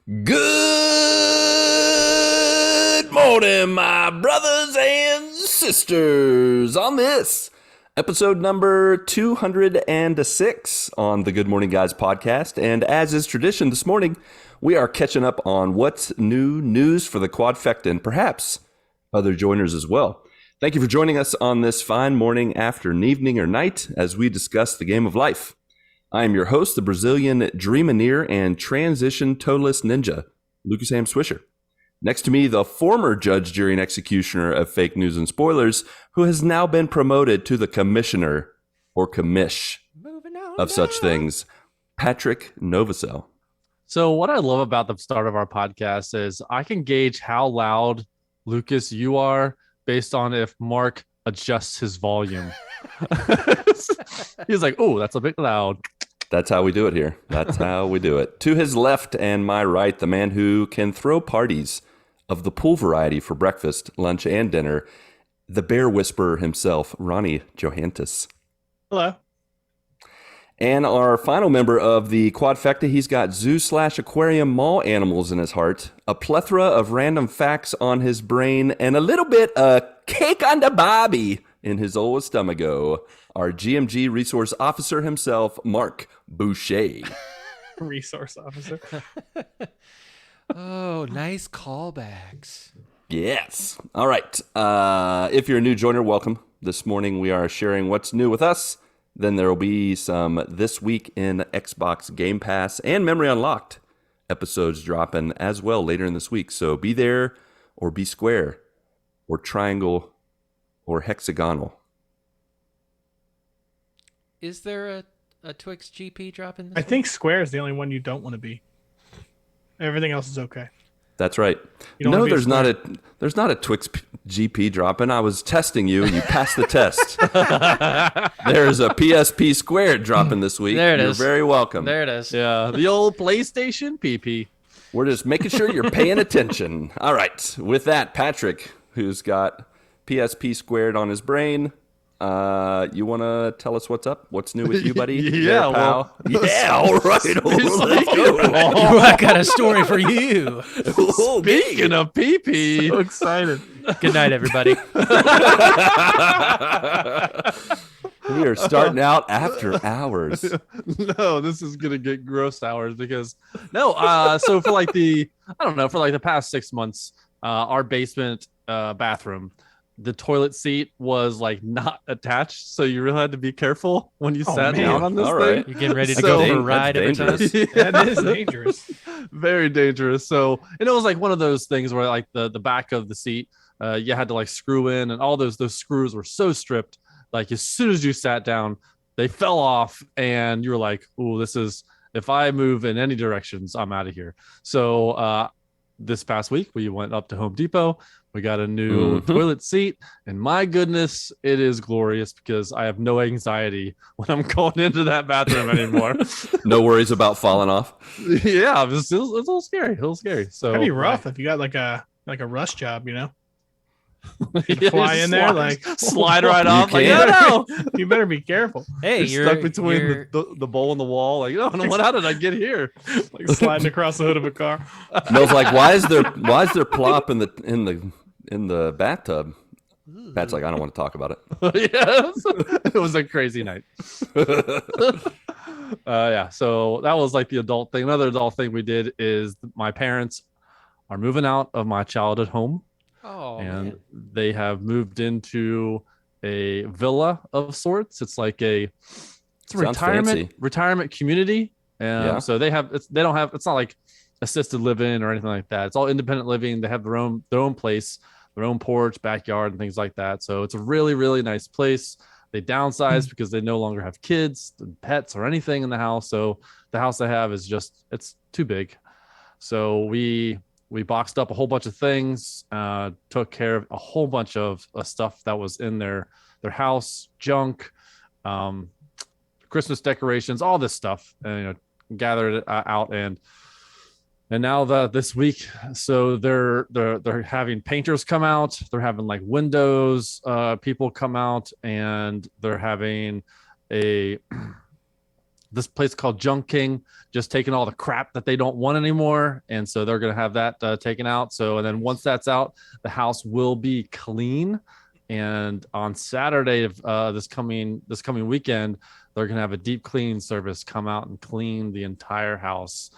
Good morning, my brothers and sisters. On this episode number 206 on the Good Morning Guys podcast. And as is tradition this morning, we are catching up on what's new news for the quadfecta and perhaps other joiners as well. Thank you for joining us on this fine morning, afternoon, evening, or night as we discuss the game of life. I am your host, the Brazilian Dreamineer and Transition Totalist Ninja, Lucas Ham Swisher. Next to me, the former judge, jury, and executioner of fake news and spoilers, who has now been promoted to the commissioner or commish of such things, Patrick Novosel. So what I love about the start of our podcast is I can gauge how loud, Lucas, you are based on if Marc adjusts his volume. He's like, oh, that's a bit loud. That's how we do it here. That's how we do it. To his left and my right, the man who can throw parties of the pool variety for breakfast, lunch, and dinner, the bear whisperer himself, Ronnie Johantis. Hello. And our final member of the quadfecta, he's got zoo/aquarium mall animals in his heart, a plethora of random facts on his brain, and a little bit of cake on the bobby in his old stomacho. Our GMG resource officer himself, Marc Boucher. Resource officer. Oh, nice callbacks. Yes. All right. If you're a new joiner, welcome. This morning we are sharing what's new with us. Then there will be some This Week in Xbox Game Pass and Memory Unlocked episodes dropping as well later in this week. So be there or be square or triangle or hexagonal. Is there a Twix GP dropping this I week? think Square is the only one you don't want to be. Everything else is okay. That's right. You don't wanna be there's not a Twix GP dropping. I was testing you and you passed the test. There's a PSP Squared dropping this week. There it You're is. very welcome. There it is. Yeah, the old PlayStation PP. We're just making sure you're paying attention. All right. With that, Patrick, who's got PSP Squared on his brain, you want to tell us what's up? What's new with you, buddy? Yeah, There, pal? well, Yeah, all right. Let's go. I got a story for you. Speaking of PP, So excited. Good night, everybody. We are starting out after hours. no, this is gonna get gross hours because so for like the past 6 months, our basement bathroom, the toilet seat was like not attached, so you really had to be careful when you sat man. down on this All thing. right. You're getting ready to So- go for a That's ride every time. dangerous. That is dangerous. Very dangerous. So, and it was like one of those things where like the back of the seat, you had to like screw in, and all those screws were so stripped. Like as soon as you sat down, they fell off, and you were like, "Oh, this is if I move in any directions, I'm out of here." So, this past week we went up to Home Depot. We got a new toilet seat, and my goodness, it is glorious because I have no anxiety when I'm going into that bathroom anymore. No worries about falling off. Yeah, it's a little scary. A little scary. So That'd be rough if you got like a rush job, you know? Yeah, fly in there, like- slide right You off. Like, can. no, You better be careful. Hey, you're stuck between the bowl and the wall. Like, oh, no, how did I get here? Like sliding across the hood of a car. Mel's like, why is there plop in the bathtub? Pat's like, I don't want to talk about it. Yes, it was a crazy night. Yeah, so that was like the adult thing. Another adult thing we did is my parents are moving out of my childhood home. Oh, and man. they have moved into a villa of sorts. It's like it's a Sounds fancy. retirement community. Yeah. So it's not like assisted living or anything like that. It's all independent living. They have their own place, their own porch, backyard, and things like that. So it's a really, really nice place. They downsized because they no longer have kids, pets, or anything in the house. So the house they have is it's too big. So we boxed up a whole bunch of things, took care of a whole bunch of stuff that was in their house, junk, Christmas decorations, all this stuff, and gathered it out. And now this week, so they're having painters come out, they're having like windows people come out, and they're having a this place called Junk King, just taking all the crap that they don't want anymore, and so they're going to have that taken out. So, and then once that's out, the house will be clean. And on Saturday of this coming weekend, they're going to have a deep cleaning service come out and clean the entire house.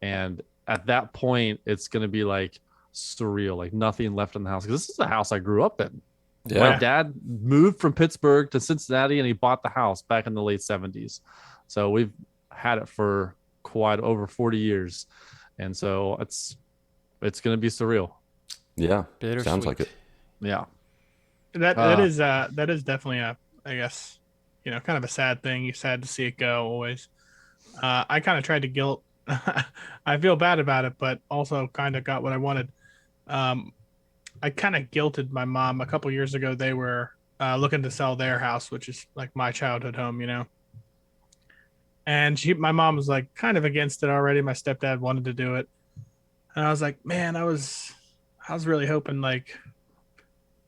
And at that point, it's going to be like surreal, like nothing left in the house. Because this is the house I grew up in. Yeah. My dad moved from Pittsburgh to Cincinnati, and he bought the house back in the late 70s. So we've had it for quite over 40 years. And so it's going to be surreal. Yeah. Bittersweet. Sounds like it. Yeah. That is definitely I guess, kind of a sad thing. You're sad to see it go always. I kind of tried to guilt. I feel bad about it, but also kind of got what I wanted. I kind of guilted my mom a couple years ago. They were looking to sell their house, which is like my childhood home, And my mom was like kind of against it already. My stepdad wanted to do it, and I was like, man, I was really hoping like,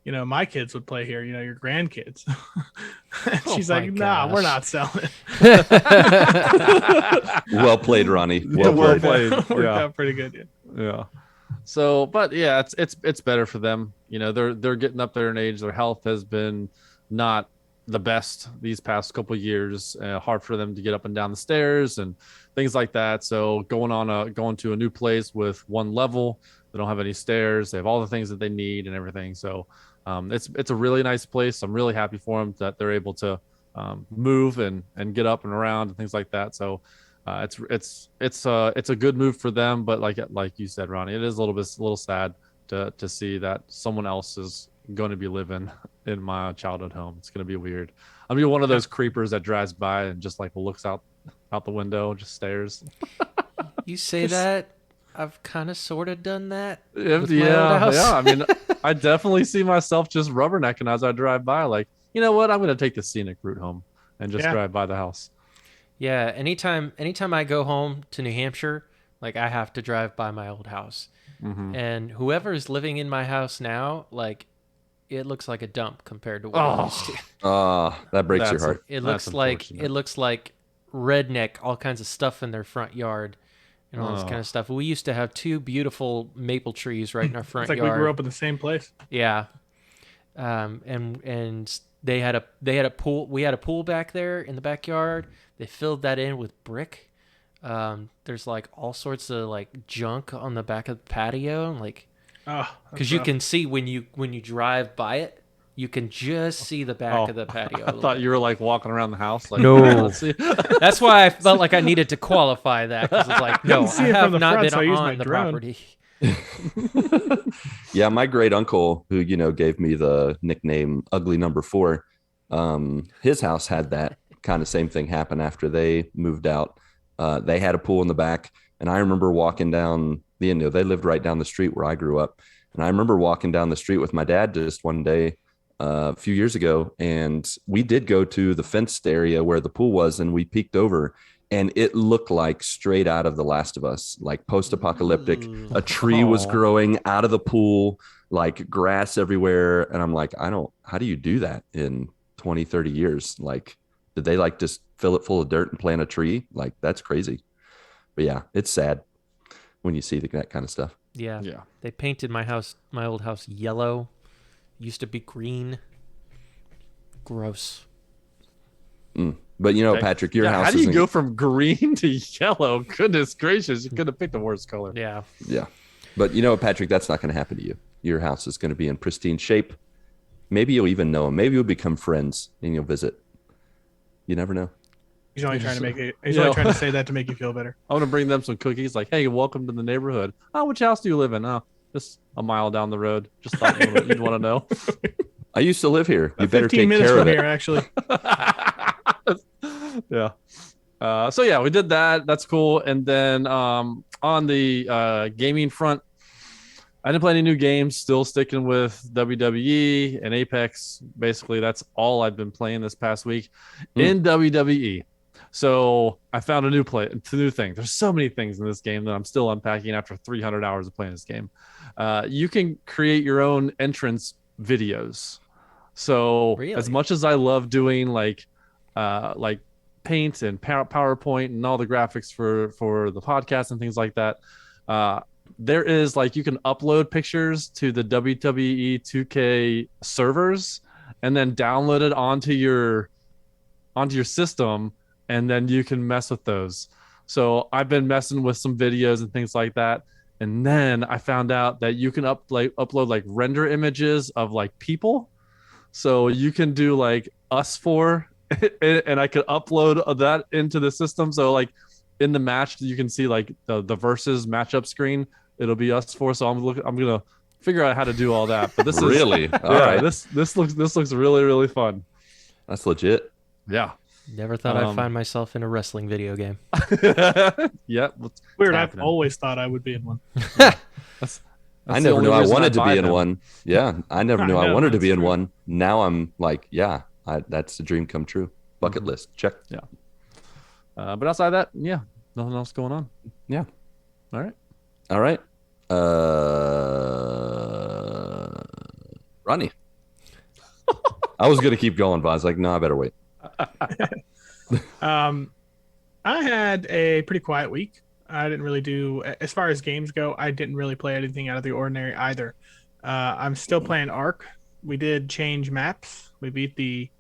my kids would play here. Your grandkids. And she's like, nah, we're not selling it. Well played, Ronnie. Well played. Worked out pretty good. Yeah. So, but yeah, it's better for them. They're getting up there in age. Their health has been not the best these past couple of years. Hard for them to get up and down the stairs and things like that. So going to a new place with one level, they don't have any stairs. They have all the things that they need and everything. So it's a really nice place. I'm really happy for them that they're able to move and get up and around and things like that. So it's a good move for them. But like you said, Ronnie, it is a little sad to see that someone else is going to be living in my childhood home. It's going to be weird. I'm gonna be one of those creepers that drives by and just like looks out the window, just stares. You say that, I've kind of sort of done that. Yeah. I mean, I definitely see myself just rubbernecking as I drive by. Like, you know what? I'm going to take the scenic route home and just drive by the house. Yeah. Anytime I go home to New Hampshire, like I have to drive by my old house, and whoever's living in my house now, like it looks like a dump compared to what it used to. That breaks your heart. It looks like redneck, all kinds of stuff in their front yard. And all this kind of stuff. We used to have two beautiful maple trees right in our front It's like yard. we grew up in the same place. Yeah, and they had a pool. We had a pool back there in the backyard. They filled that in with brick. There's like all sorts of like junk on the back of the patio, like because you can see when you drive by it. You can just see the back of the patio. I thought you were like walking around the house. Like, no, let's see. That's why I felt like I needed to qualify that because it's like, no, I have not been on the property. Yeah, my great uncle, who gave me the nickname "Ugly Number 4," his house had that kind of same thing happen after they moved out. They had a pool in the back, and I remember walking down. They lived right down the street where I grew up, and I remember walking down the street with my dad just one day. A few years ago, and we did go to the fenced area where the pool was, and we peeked over, and it looked like straight out of The Last of Us, like post-apocalyptic. A tree was growing out of the pool, like grass everywhere, and I'm like, how do you do that in 20, 30 years? Like, did they like just fill it full of dirt and plant a tree? Like, that's crazy. But yeah, it's sad when you see that kind of stuff. Yeah. They painted my old house yellow. Used to be green. Gross. But Patrick, your house. How do you go from green to yellow? Goodness gracious, you could have picked a worse color. Yeah. But Patrick, that's not going to happen to you. Your house is going to be in pristine shape. Maybe you'll even know him. Maybe you'll become friends and you'll visit. You never know. He's only trying to make it. He's only trying to say that to make you feel better. I want to bring them some cookies. Like, hey, welcome to the neighborhood. Oh, which house do you live in? Oh, just a mile down the road. Just thought you'd want to know. I used to live here. You better take 15 minutes care from of here, it. actually. Yeah. So yeah, we did that. That's cool. And then on the gaming front, I didn't play any new games. Still sticking with WWE and Apex. Basically, that's all I've been playing this past week in WWE. So I found a new thing. There's so many things in this game that I'm still unpacking after 300 hours of playing this game. You can create your own entrance videos. So Really? as much as I love doing like Paint and PowerPoint and all the graphics for the podcast and things like that. There is like you can upload pictures to the WWE 2K servers and then download it onto your system, and then you can mess with those. So I've been messing with some videos and things like that. And then I found out that you can upload like render images of like people. So you can do like us four and I could upload that into the system. So like in the match, you can see like the versus matchup screen. It'll be us four. So I'm gonna figure out how to do all that. But this is Really? All right. This looks really, really fun. That's legit. Yeah. Never thought I'd find myself in a wrestling video game. Yeah. Weird. I've always thought I would be in one. I never knew I wanted to be in one. Yeah, I never knew I wanted to be in one. Now I'm like, yeah, that's a dream come true. Bucket list, check. Yeah. But outside of that, yeah, nothing else going on. Yeah. All right. All right. Ronnie. I was gonna keep going, but I was like, no, I better wait. I had a pretty quiet week. I didn't really do, as far as games go, I didn't really play anything out of the ordinary either. I'm still playing Ark. We did change maps. We beat the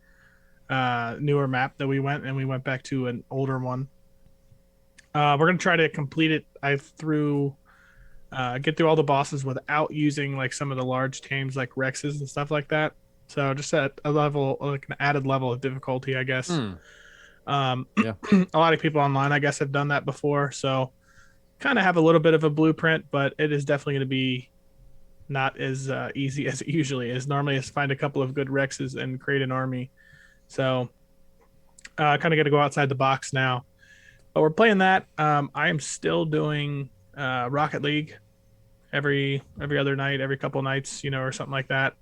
newer map that we went back to an older one. We're going to try to complete it. Get through all the bosses without using like some of the large tames like Rexes and stuff like that. So just at a level, like an added level of difficulty, I guess. A lot of people online, I guess, have done that before. So kind of have a little bit of a blueprint, but it is definitely going to be not as easy as it usually is. Normally is find a couple of good Rexes and create an army. So kind of got to go outside the box now. But we're playing that. I am still doing Rocket League every other night, every couple nights, or something like that.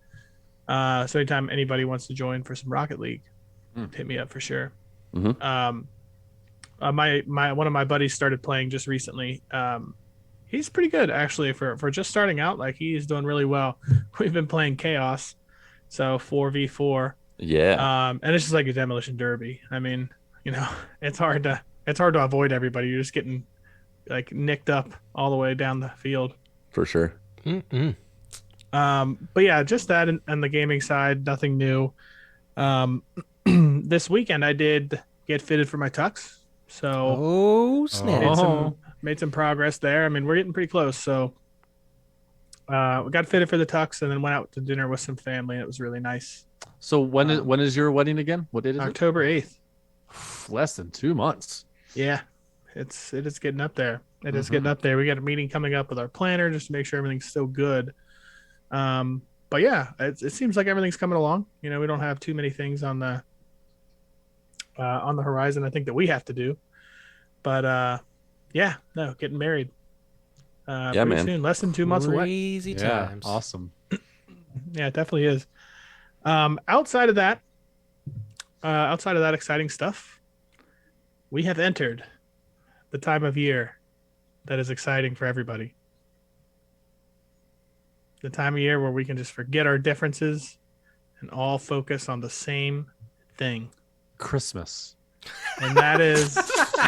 So anytime anybody wants to join for some Rocket League, hit me up for sure. Mm-hmm. My one of my buddies started playing just recently. He's pretty good actually for just starting out. Like he's doing really well. We've been playing Chaos, so 4v4. Yeah. And it's just like a demolition derby. I mean, it's hard to avoid everybody. You're just getting like nicked up all the way down the field. For sure. Mm-mm. But yeah, just that and the gaming side, nothing new. This weekend I did get fitted for my tux. So snap. Made some progress there. I mean, we're getting pretty close. So we got fitted for the tux and then went out to dinner with some family. And it was really nice. So when is your wedding again? What date is October 8th. it? Less than 2 months. Yeah, it is getting up there. It is getting up there. We got a meeting coming up with our planner just to make sure everything's still good. But yeah, it seems like everything's coming along. We don't have too many things on the horizon, I think, that we have to do. But getting married. Yeah, pretty man. soon, less than 2 months away. Crazy times. Awesome. Yeah, it definitely is. Outside of that exciting stuff, we have entered the time of year that is exciting for everybody. The time of year where we can just forget our differences and all focus on the same thing. Christmas. And that is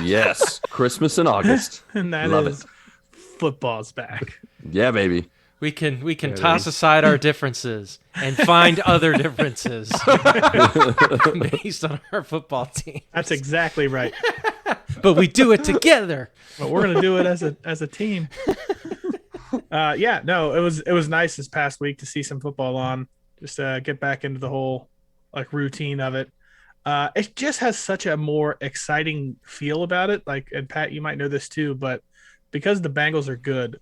Yes. Christmas in August. and that Love is football's back. Yeah, baby. We can toss aside our differences and find other differences based on our football team. That's exactly right. But we do it together. But we're gonna do it as a team. It was nice this past week to see some football on. Just get back into the whole like routine of it. It just has such a more exciting feel about it. Like, and Pat, you might know this too, but because the Bengals are good,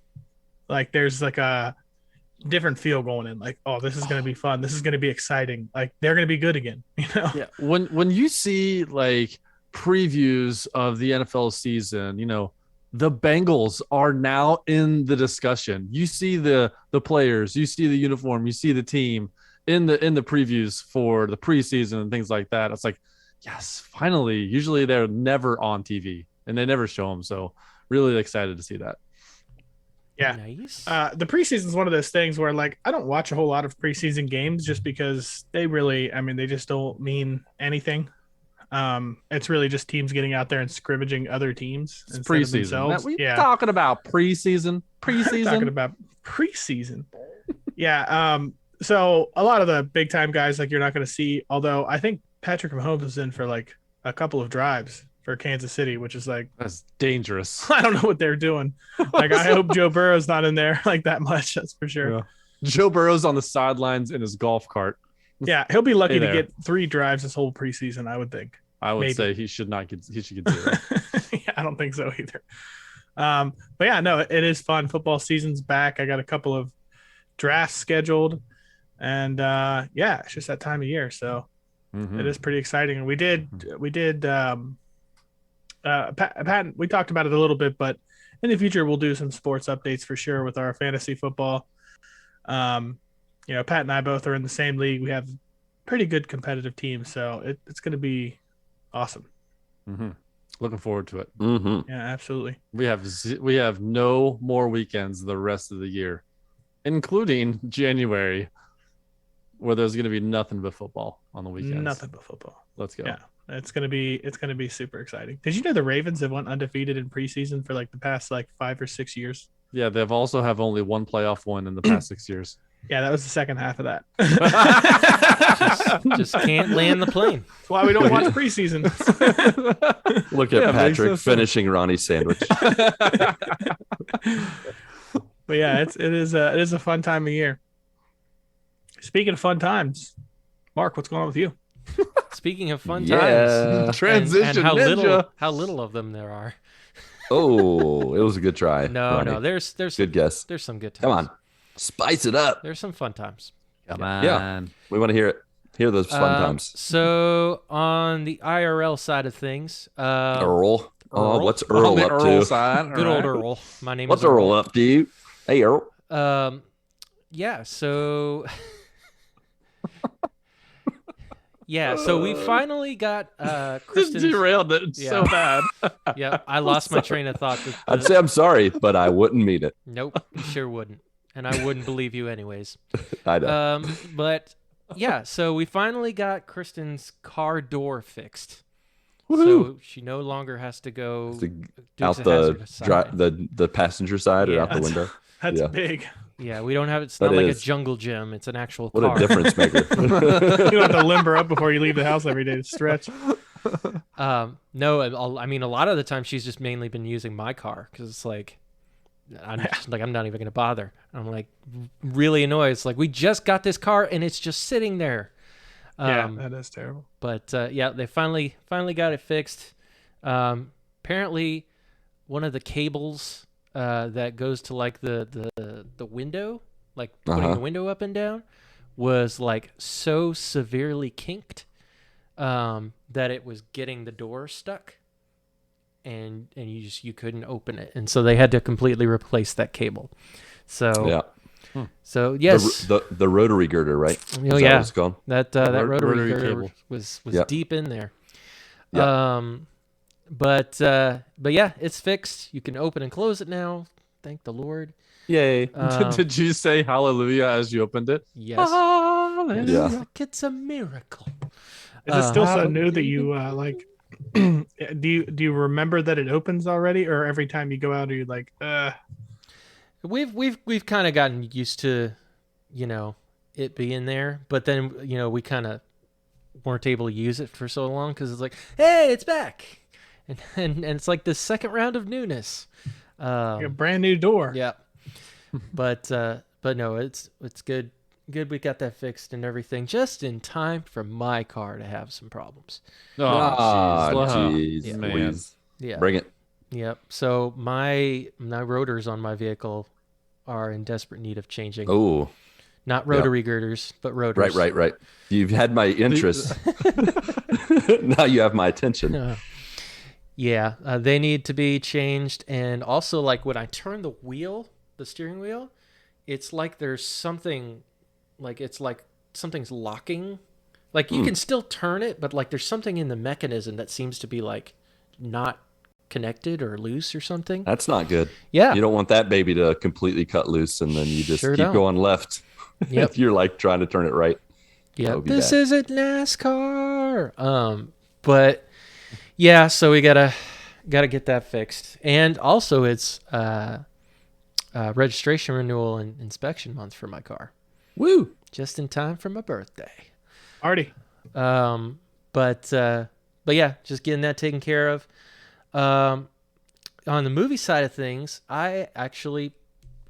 like there's like a different feel going in. Like, oh, this is gonna be fun. This is gonna be exciting. Like they're gonna be good again. Yeah. When you see like previews of the NFL season, the Bengals are now in the discussion. You see the players, you see the uniform, you see the team in the previews for the preseason and things like that. It's like, yes, finally. Usually they're never on TV and they never show them. So really excited to see that. Yeah. Nice. The preseason is one of those things where like I don't watch a whole lot of preseason games just because they just don't mean anything. It's really just teams getting out there and scrimmaging other teams It's instead of preseason. themselves. We talking about preseason. Talking about preseason. Yeah. So a lot of the big time guys like you're not going to see. Although I think Patrick Mahomes was in for like a couple of drives for Kansas City, which is like That's dangerous. I don't know what they're doing. Like I hope Joe Burrow's not in there like that much. That's for sure. Yeah. Joe Burrow's on the sidelines in his golf cart. Yeah, he'll be lucky Hey to there. get 3 drives this whole preseason. I would think. I would Maybe. say he should get 0. Yeah, I don't think so either. But yeah, no, it is fun. Football season's back. I got a couple of drafts scheduled, and yeah, it's just that time of year, so Mhm. it is pretty exciting. And we did Pat, we talked about it a little bit, but in the future we'll do some sports updates for sure with our fantasy football. You know, Pat and I both are in the same league. We have pretty good competitive teams, so it's going to be awesome. Mhm. Looking forward to it. Mm-hmm. Yeah, absolutely. We have no more weekends the rest of the year, including January, where there's going to be nothing but football on the weekends. Nothing but football. Let's go. Yeah, it's gonna be super exciting. Did you know the Ravens have went undefeated in preseason for like the past like 5 or 6 years? Yeah, they've also have only one playoff win in the past 6 years. Yeah, that was the second half of that. Just can't land the plane. That's why we don't watch preseason. Look at Yeah, makes Patrick sense. finishing Ronnie's sandwich. But yeah, it is a fun time of year. Speaking of fun times, Mark, what's going on with you? Speaking of fun Yeah. times, Transition and how ninja. little of them there are. Oh, it was a good try. No, Ronnie. no, there's Good guess. there's some good times. Come on. Spice it up. There's some fun times. Come Yeah. We want to hear it. Hear those fun times. So on the IRL side of things, Earl. Oh, Earl? what's On Earl the up Earl to? side. good all old right. Earl. My name What's is Earl up to? Hey, Earl. Yeah, so yeah, so we finally got Just Kristen's. derailed it so Yeah. bad. Yeah, I lost my train of thought. I'd say I'm sorry, but I wouldn't mean it. Nope, you sure wouldn't, and I wouldn't believe you anyways. I know. But yeah, so we finally got Kristen's car door fixed. So she no longer has to go To- Dukes out of Hazzard side. the passenger side or Yeah. out the window. That's Yeah. big. Yeah, we don't have it's That not like a is. jungle gym. It's an actual What car. a difference maker. You don't have to limber up before you leave the house every day to stretch. No, I mean a lot of the time she's just mainly been using my car because it's like I'm not even gonna bother. I'm like really annoyed. It's like we just got this car and it's just sitting there. Yeah, that is terrible. But yeah, they finally got it fixed. Apparently, one of the cables that goes to like the window, like putting the window up and down, was like so severely kinked that it was getting the door stuck, and you couldn't open it, and so they had to completely replace that cable. So Yeah. So yes, The rotary girder, right? oh Is that yeah, what it's called? that Rotary rotary girder cable. was Yep. deep in there. Yep. But yeah, it's fixed. You can open and close it now. Thank the Lord. Yay. Did you say hallelujah as you opened it? Yes. Hallelujah. Yeah. Like it's a miracle. Is it still so Hallelujah. new that you like? Do you remember that it opens already, or every time you go out, are you like, We've kind of gotten used to, it being there, but then we kind of weren't able to use it for so long because it's like, hey, it's back, and it's like the second round of newness. like a brand new door? Yeah, but no, it's good. Good, we got that fixed and everything just in time for my car to have some problems. Oh, Ah, jeez. jeez. Man. Louise. Yeah. Bring it. Yep. So my rotors on my vehicle are in desperate need of changing. Oh, Not rotary girders, but rotors. right. You've had my interest. Now you have my attention. Yeah, they need to be changed. And also, like when I turn the steering wheel, it's like there's something, like it's like something's locking. Like you can still turn it, but like there's something in the mechanism that seems to be like not connected or loose or something. That's not good. Yeah. You don't want that baby to completely cut loose and then you just Sure keep don't. going left. Yep. If you're like trying to turn it right. Yeah, would be this bad. isn't NASCAR. But yeah, so we gotta get that fixed. And also, it's registration renewal and inspection month for my car. Woo! Just in time for my birthday. Artie. But yeah, just getting that taken care of. On the movie side of things, I actually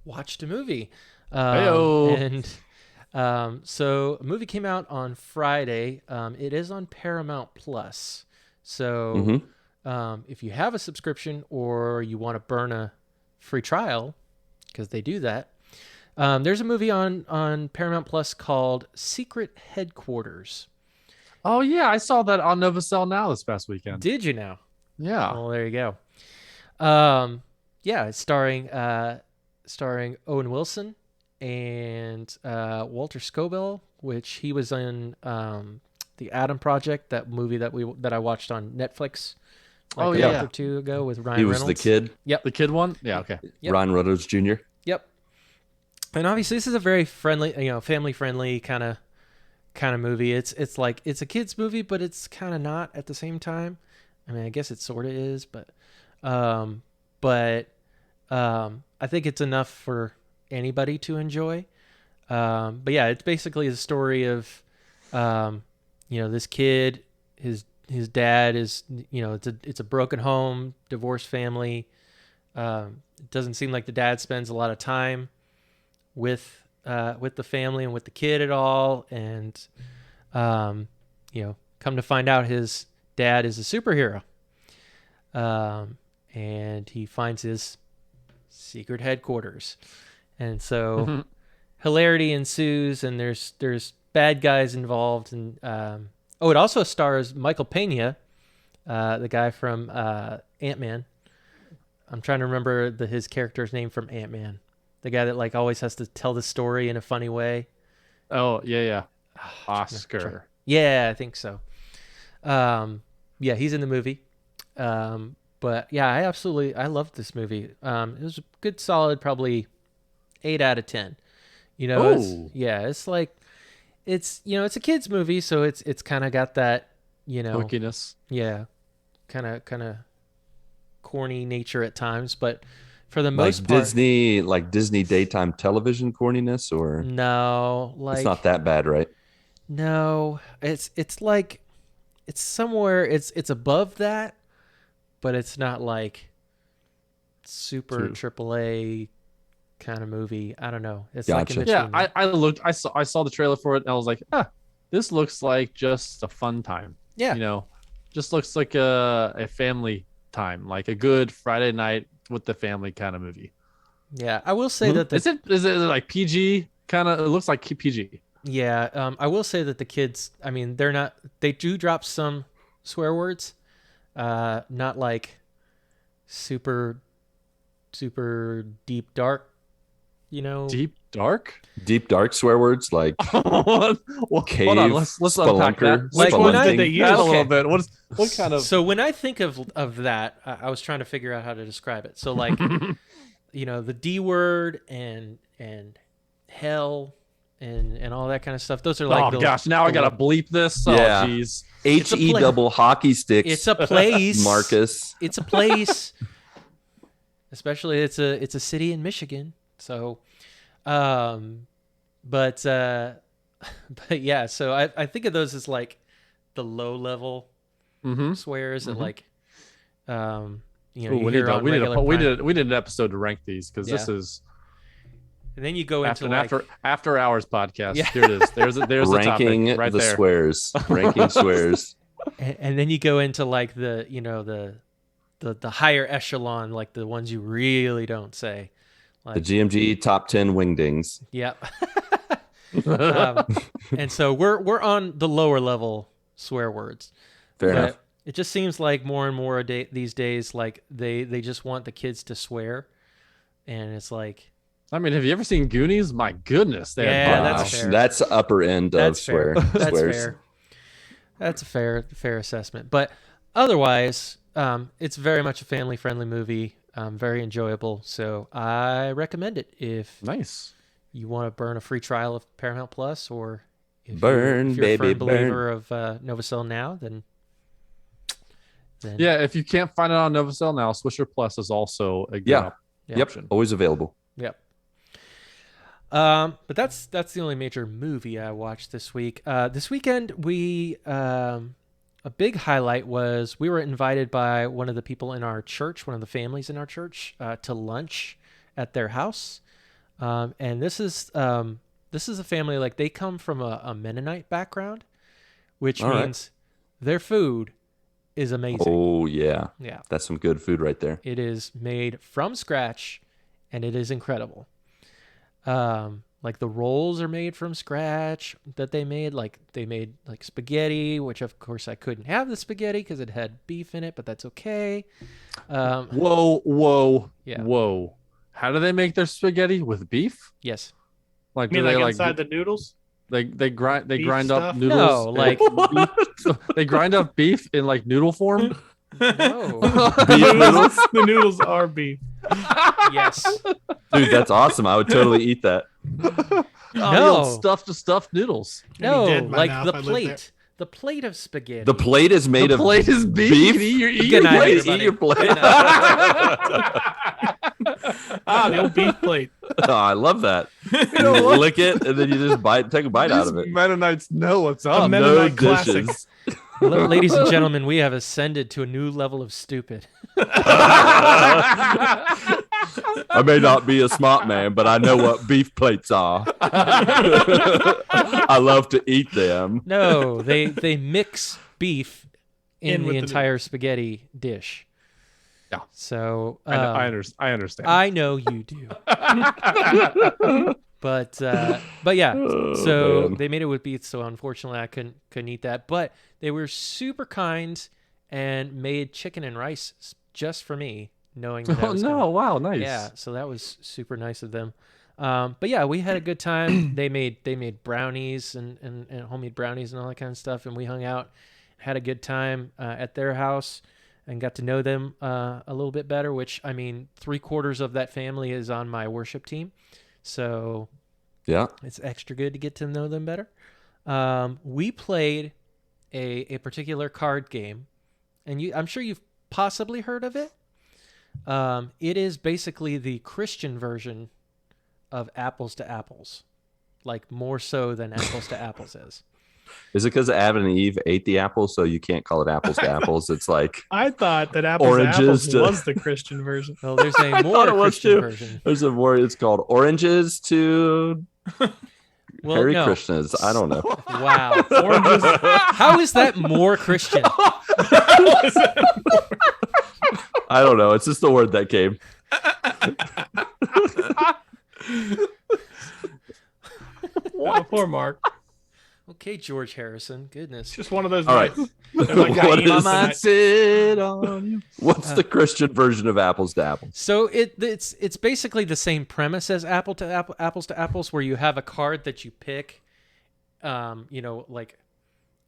watched a movie. Heyo. And so a movie came out on Friday. It is on Paramount Plus. So if you have a subscription or you want to burn a free trial, because they do that, there's a movie on Paramount Plus called Secret Headquarters. Oh yeah, I saw that on Novacell Now this past weekend. Did you now? Yeah. Well, there you go. Yeah, it's starring Owen Wilson and Walter Scobell, which he was in the Adam Project, that movie that I watched on Netflix a month or two ago with Ryan He was Reynolds. the kid. Yep. The kid one? Yeah, okay. Yep. Ryan Reynolds Jr. Yep. And obviously this is a very friendly, family friendly kind of movie. It's like it's a kids movie, but it's kind of not at the same time. I mean, I guess it sort of is, but I think it's enough for anybody to enjoy. But yeah, it's basically the story of this kid, his dad is, it's a broken home, divorced family. It doesn't seem like the dad spends a lot of time with the family and with the kid at all. And, come to find out his dad is a superhero. And he finds his secret headquarters. And so hilarity ensues, and there's bad guys involved. And, it also stars Michael Pena, the guy from Ant-Man. I'm trying to remember his character's name from Ant-Man. The guy that like always has to tell the story in a funny way. Oh, yeah. Oscar. Yeah, I think so. Yeah, he's in the movie. But yeah, I loved this movie. It was a good solid, probably 8 out of 10. It's like, it's a kid's movie, so it's kind of got that, Quirkiness. yeah, kind of corny nature at times, but for the most part, Disney daytime television corniness, or no, it's not that bad, right? No, it's like it's somewhere it's above that, but it's not like super AAA kind of movie. I don't know. It's like in yeah. between. I saw the trailer for it, and I was like, this looks like just a fun time. Yeah, just looks like a family time, like a good Friday night with the family kind of movie. Yeah, I will say that is it like PG kind of? It looks like PG. Yeah, I will say that the kids, I mean, they do drop some swear words, not like super deep dark, Deep dark Swear words like well, cave, hold on, let's unpack that. Like when I they use a little bit. What kind of? So when I think of that, I was trying to figure out how to describe it. So like, the D word and hell and all that kind of stuff. Those are like, now I gotta bleep this. Oh, Yeah. jeez. HE double hockey sticks. It's a place, Marcus. It's a place. Especially it's a city in Michigan. So, but yeah. So I think of those as like the low level swears that like, you hear on regular Prime. We did an episode to rank these because this is. And then you go into after hours podcast. Yeah. Here it is. There's ranking the topic right the there. swears. Ranking swears. and then you go into like the higher echelon, like the ones you really don't say. Like, The GMG top 10 wingdings. Yep. And so we're on the lower level swear words. Fair But enough. It just seems like more and more these days, like they just want the kids to swear, and it's like. I mean, have you ever seen Goonies? My goodness, that's fair. That's upper end of That's fair. That's swears. fair. That's a fair assessment. But otherwise, it's very much a family friendly movie. Very enjoyable. So I recommend it if nice. You want to burn a free trial of Paramount Plus, or if Burn, you're a baby, firm believer of Novacell Now, then then Yeah, if you can't find it on Novacell now, Swisher Plus is also a good Yeah. Yep. option. Always available. Yep. But that's the only major movie I watched this week. This weekend we a big highlight was we were invited by one of the people in our church, one of the families in our church, to lunch at their house. And this is a family, like, they come from a Mennonite background, which All right. means their food is amazing. Oh, yeah. Yeah. That's some good food right there. It is made from scratch, and it is incredible. Like, the rolls are made from scratch that they made. Like, they made like spaghetti, which of course I couldn't have the spaghetti because it had beef in it, but that's okay. Whoa. Yeah. Whoa. How do they make their spaghetti with beef? Yes. Like, You do mean they like inside the noodles? they grind Beef up stuff? noodles? No, like- they grind up beef in like noodle form? No. Beef noodles? The noodles are beef. Yes. Dude, that's awesome. I would totally eat that. No. Stuffed noodles. No, dead by like now the if I lived there. plate. The plate of spaghetti. The plate is made The of plate is beef. beef? You eat Good your night, plate. everybody. Eat your plate. Good The old beef plate. Oh, I love that. You know You what? lick it and then you just take a bite out These of it. Mennonites know what's A up. Mennonite No classic. dishes. Ladies and gentlemen, we have ascended to a new level of stupid. I may not be a smart man, but I know what beef plates are. I love to eat them. No, they mix beef in with the the entire spaghetti dish. Yeah. So I understand. I know you do. But yeah. Oh, So man. they made it with beef. So unfortunately, I couldn't eat that. But they were super kind and made chicken and rice just for me, knowing that I Oh was no! gonna- Wow, nice. Yeah, so that was super nice of them. But yeah, we had a good time. They made brownies and homemade brownies and all that kind of stuff, and we hung out, had a good time at their house, and got to know them a little bit better. Which, I mean, 3/4 of that family is on my worship team, so Yeah. it's extra good to get to know them better. We played a particular card game, and I'm sure you've possibly heard of it. It is basically the Christian version of Apples to Apples, like more so than Apples to Apples is. Is it because Adam and Eve ate the apple, so you can't call it apples to apples? It's like I thought that apples to Oranges apples to- was the Christian version. Well, there's a thought more it was Christian too. version. There's a word. It's called oranges to Well, Hare no. Krishnas. I don't know. Wow. Oranges. How is that more Christian? I don't know. It's just the word that came. Poor Mark. Okay, George Harrison. It's Goodness. just one of those All right. nights. They're like, What I eat is- tonight. Mindset on you. What's the Christian version of apples to apples? So it's basically the same premise as Apples to Apples, where you have a card that you pick. Like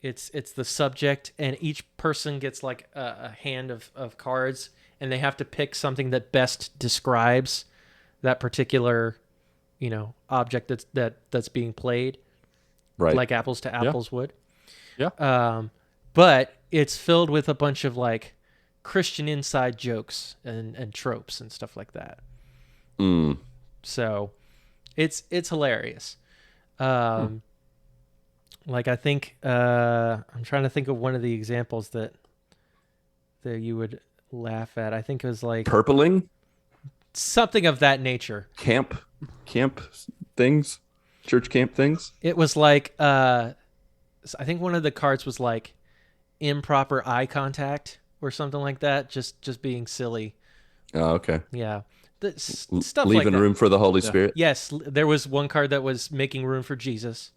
it's the subject, and each person gets like a hand of cards, and they have to pick something that best describes that particular, object that's being played, Right. like Apples to Apples would. Yeah. But it's filled with a bunch of like Christian inside jokes and tropes and stuff like that. Mm. So it's hilarious. Like, I think I'm trying to think of one of the examples that you would laugh at. I think it was like Purpling something of that nature. camp things, church camp things. It was like I think one of the cards was like improper eye contact or something like that. Just being silly. Oh, okay. Yeah. Stuff like Leaving that. room for the Holy Spirit. Yes, there was one card that was making room for Jesus.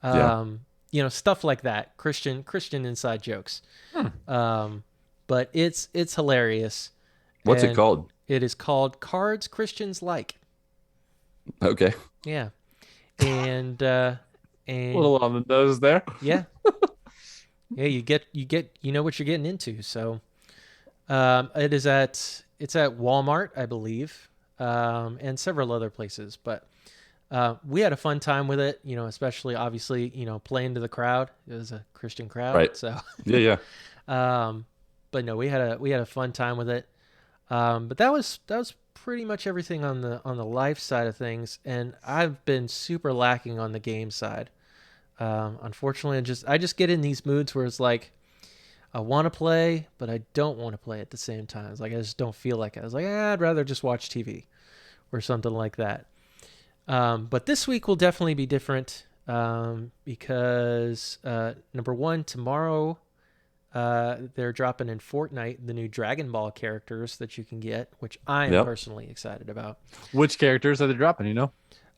Stuff like that. Christian inside jokes. But it's hilarious. What's it And called? It is called Cards Christians Like. Okay. Yeah. And A little on the nose there. yeah. Yeah, you know what you're getting into. So it's at Walmart, I believe, and several other places. But we had a fun time with it, especially obviously, playing to the crowd. It was a Christian crowd. Right. So Yeah, yeah. but no, we had a fun time with it. But that was pretty much everything on the life side of things, and I've been super lacking on the game side. Unfortunately, I just get in these moods where it's like I want to play, but I don't want to play at the same time. It's like I just don't feel like it. I was like, I'd rather just watch TV or something like that. But this week will definitely be different because number one, tomorrow they're dropping in Fortnite the new Dragon Ball characters that you can get, which I am personally excited about. Which characters are they dropping? You know?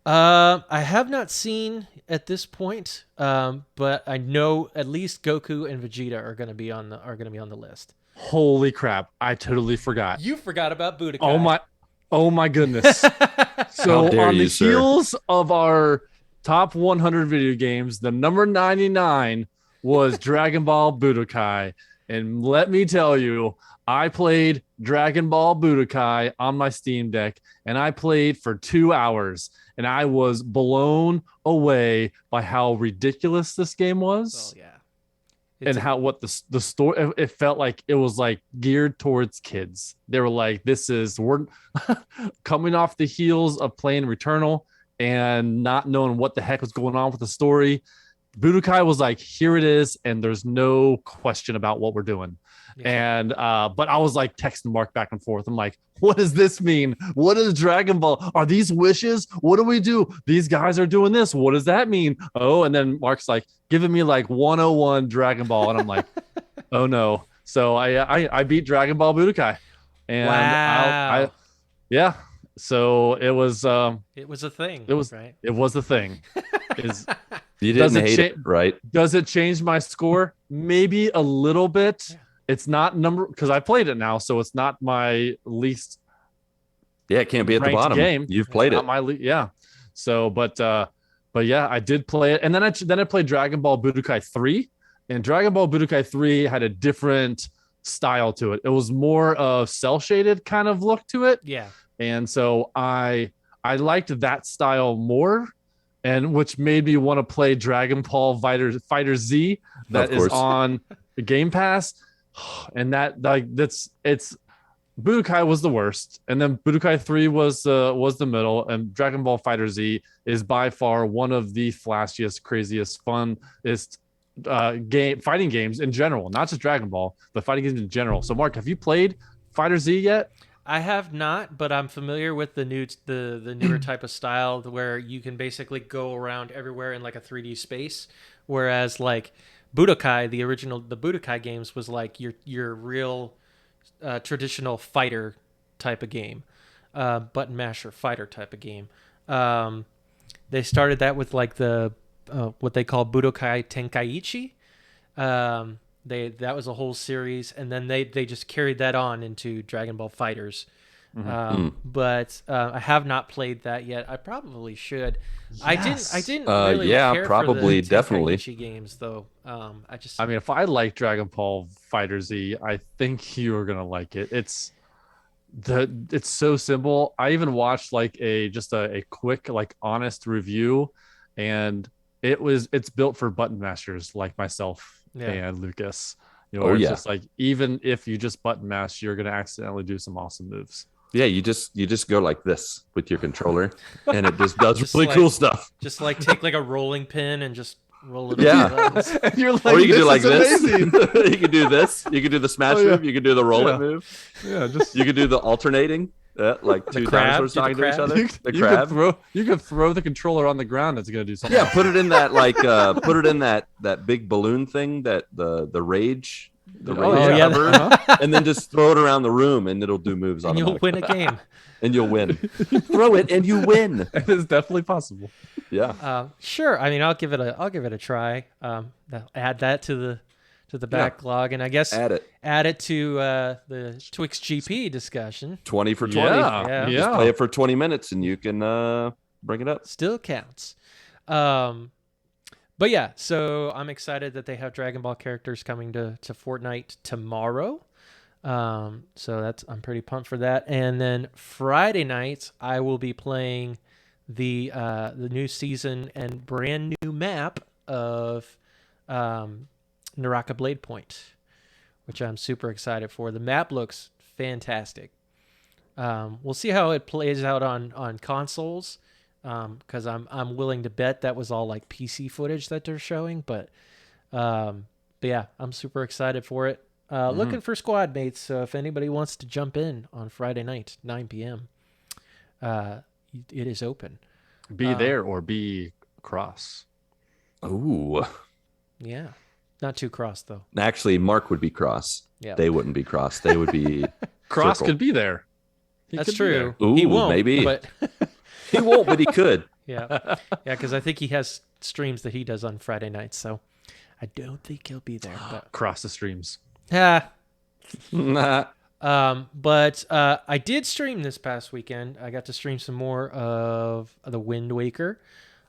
I have not seen at this point, but I know at least Goku and Vegeta are going to be on the list. Holy crap! I totally forgot. You forgot about Budokai. Oh my goodness! So on the heels of our top 100 video games, the number 99 was Dragon Ball Budokai, and let me tell you, I played Dragon Ball Budokai on my Steam Deck, and I played for 2 hours. And I was blown away by how ridiculous this game was. Oh yeah, and how what the story, it felt like it was like geared towards kids. They were like, we're coming off the heels of playing Returnal and not knowing what the heck was going on with the story. Budokai was like, here it is, and there's no question about what we're doing. Yeah. And but I was like texting Marc back and forth. I'm like, what does this mean? What is Dragon Ball? Are these wishes? What do we do? These guys are doing this. What does that mean? Oh, and then Marc's like giving me like 101 Dragon Ball, and I'm like, oh no. So I beat Dragon Ball Budokai, and wow. Yeah. So it was a thing. It was right. It was a thing. You didn't hate it, right? Does it change my score? Maybe a little bit. Yeah. It's not because I played it now, so it's not my least. Yeah, it can't be at the bottom. Game. You've played it. Yeah. So, but yeah, I did play it, and then I played Dragon Ball Budokai 3, and Dragon Ball Budokai 3 had a different style to it. It was more of cel shaded kind of look to it. Yeah. And so I liked that style more, and which made me want to play Dragon Ball Fighter Z that is on the Game Pass. And it's Budokai was the worst, and then Budokai 3 was the middle, and Dragon Ball Fighter Z is by far one of the flashiest, craziest, funnest fighting games in general, not just Dragon Ball, but fighting games in general. So Marc, have you played Fighter Z yet? I have not, but I'm familiar with the newer type of style where you can basically go around everywhere in like a 3D space, whereas like Budokai, the Budokai games was like your real traditional fighter type of game, button masher fighter type of game. They started that with like the what they call Budokai Tenkaichi. That was a whole series, and then they just carried that on into Dragon Ball Fighters. But I have not played that yet. I probably should. Yes. I didn't really care probably, for the definitely Tenkaichi games though. I mean, if I like Dragon Ball Fighter Z, I think you're gonna like it. It's so simple. I even watched like a quick, like, honest review, and it's built for button mashers like myself and Lucas. You know, it's just like, even if you just button mash, you're gonna accidentally do some awesome moves. Yeah, you just go like this with your controller, and it just does really cool stuff. Just like take like a rolling pin and just roll it. And you're like, or you can do like this. Amazing. You can do this. You can do the smash move. You can do the roll it move. Yeah, just you can do the alternating. Like two dinosaurs talking to each other. You could throw the controller on the ground. It's gonna do something. Yeah, put it in that that big balloon thing that the rage. Cover, and then just throw it around the room, and it'll do moves on. And you'll win a game. And you'll win. Throw it, and you win. It is definitely possible. Yeah. Sure. I mean, I'll give it a try. Add that to the backlog, and I guess add it to the Twix GP discussion. 20 for 20. Yeah. Just play it for 20 minutes, and you can bring it up. Still counts. But yeah, so I'm excited that they have Dragon Ball characters coming to Fortnite tomorrow. So I'm pretty pumped for that. And then Friday night, I will be playing the new season and brand new map of Naraka Blade Point, which I'm super excited for. The map looks fantastic. We'll see how it plays out on consoles, because I'm willing to bet that was all like PC footage that they're showing. But yeah, I'm super excited for it. Looking for squad mates. So if anybody wants to jump in on Friday night, 9 p.m., it is open. Be there or be cross. Ooh. Yeah, not too cross though. Actually, Marc would be cross. Yeah, They wouldn't be cross. They would be Cross circle. could be there. He that's could be true. there. Ooh, He won't, maybe. but He won't, but he could. yeah, because I think he has streams that he does on Friday nights, so I don't think he'll be there. But Cross the streams. yeah. Nah. But I did stream this past weekend. I got to stream some more of the Wind Waker.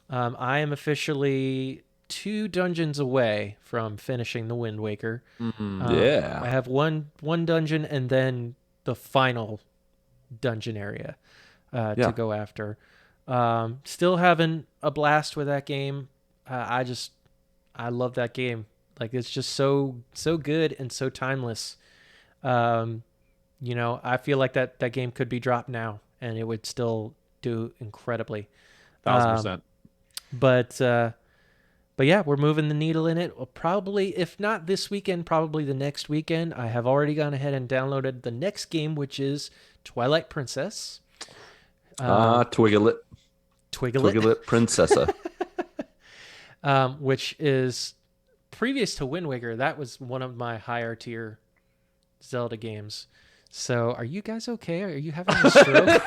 I am officially 2 dungeons away from finishing the Wind Waker. Yeah. I have one dungeon and then the final dungeon area to go after. Still having a blast with that game. I love that game. Like, it's just so good and so timeless. I feel like that game could be dropped now and it would still do incredibly. 1,000%. But yeah, we're moving the needle in it. We'll probably, if not this weekend, probably the next weekend. I have already gone ahead and downloaded the next game, which is Twilight Princess. Twiglet. Twiglet Princessa. Which is previous to Wind Waker. That was one of my higher tier Zelda games. So are you guys okay? Are you having a stroke?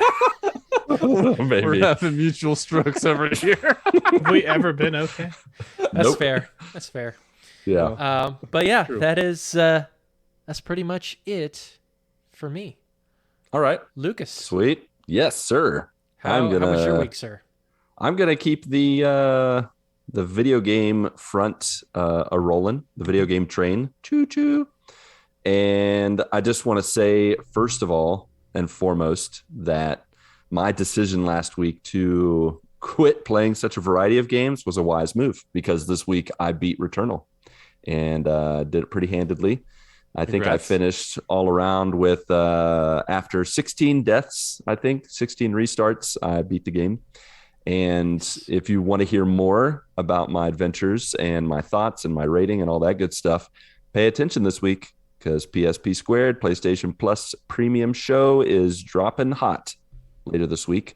Maybe. We're having mutual strokes over here. Have we ever been okay? That's Nope. fair. That's fair. Yeah. But yeah, True. that's pretty much it for me. All right. Lucas, Sweet. Yes, sir. how was your week, sir? I'm gonna keep the video game front a rolling, the video game train, choo choo. And I just want to say, first of all and foremost, that my decision last week to quit playing such a variety of games was a wise move, because this week I beat Returnal and did it pretty handedly. I think I Congrats. finished all around with after 16 deaths, I think 16 restarts, I beat the game. And if you want to hear more about my adventures and my thoughts and my rating and all that good stuff, pay attention this week, because PSP Squared, PlayStation Plus Premium Show is dropping hot later this week.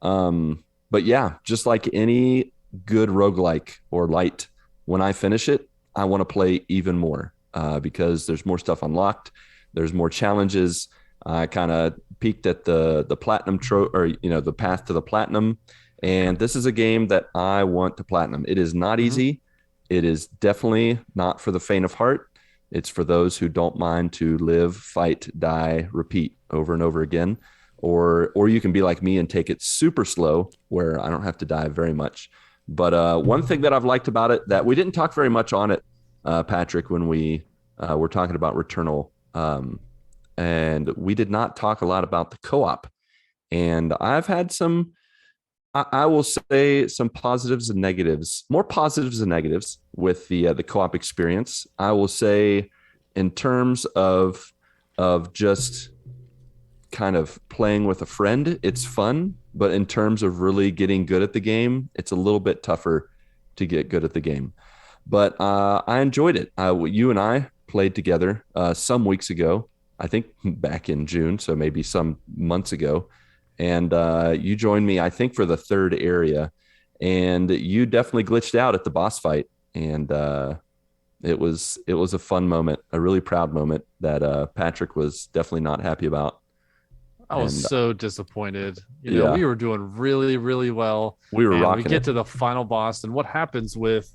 But yeah, just like any good roguelike or light, when I finish it, I want to play even more because there's more stuff unlocked. There's more challenges. I kind of peaked at the platinum the path to the platinum. And this is a game that I want to platinum. It is not easy. It is definitely not for the faint of heart. It's for those who don't mind to live, fight, die, repeat over and over again. Or you can be like me and take it super slow, where I don't have to die very much. But one thing that I've liked about it, that we didn't talk very much on it, Patrick, when we were talking about Returnal, and we did not talk a lot about the co-op. And I've had some, I will say, some positives and negatives, more positives than negatives with the co-op experience. I will say, in terms of just kind of playing with a friend, it's fun. But in terms of really getting good at the game, it's a little bit tougher to get good at the game. But I enjoyed it. You and I played together some weeks ago, I think back in June, so maybe some months ago. And you joined me, I think, for the third area. And you definitely glitched out at the boss fight. And it was a fun moment, a really proud moment that Patrick was definitely not happy about. I was so disappointed. We were doing really, really well. We were rocking. We get it. to the final boss, and what happens with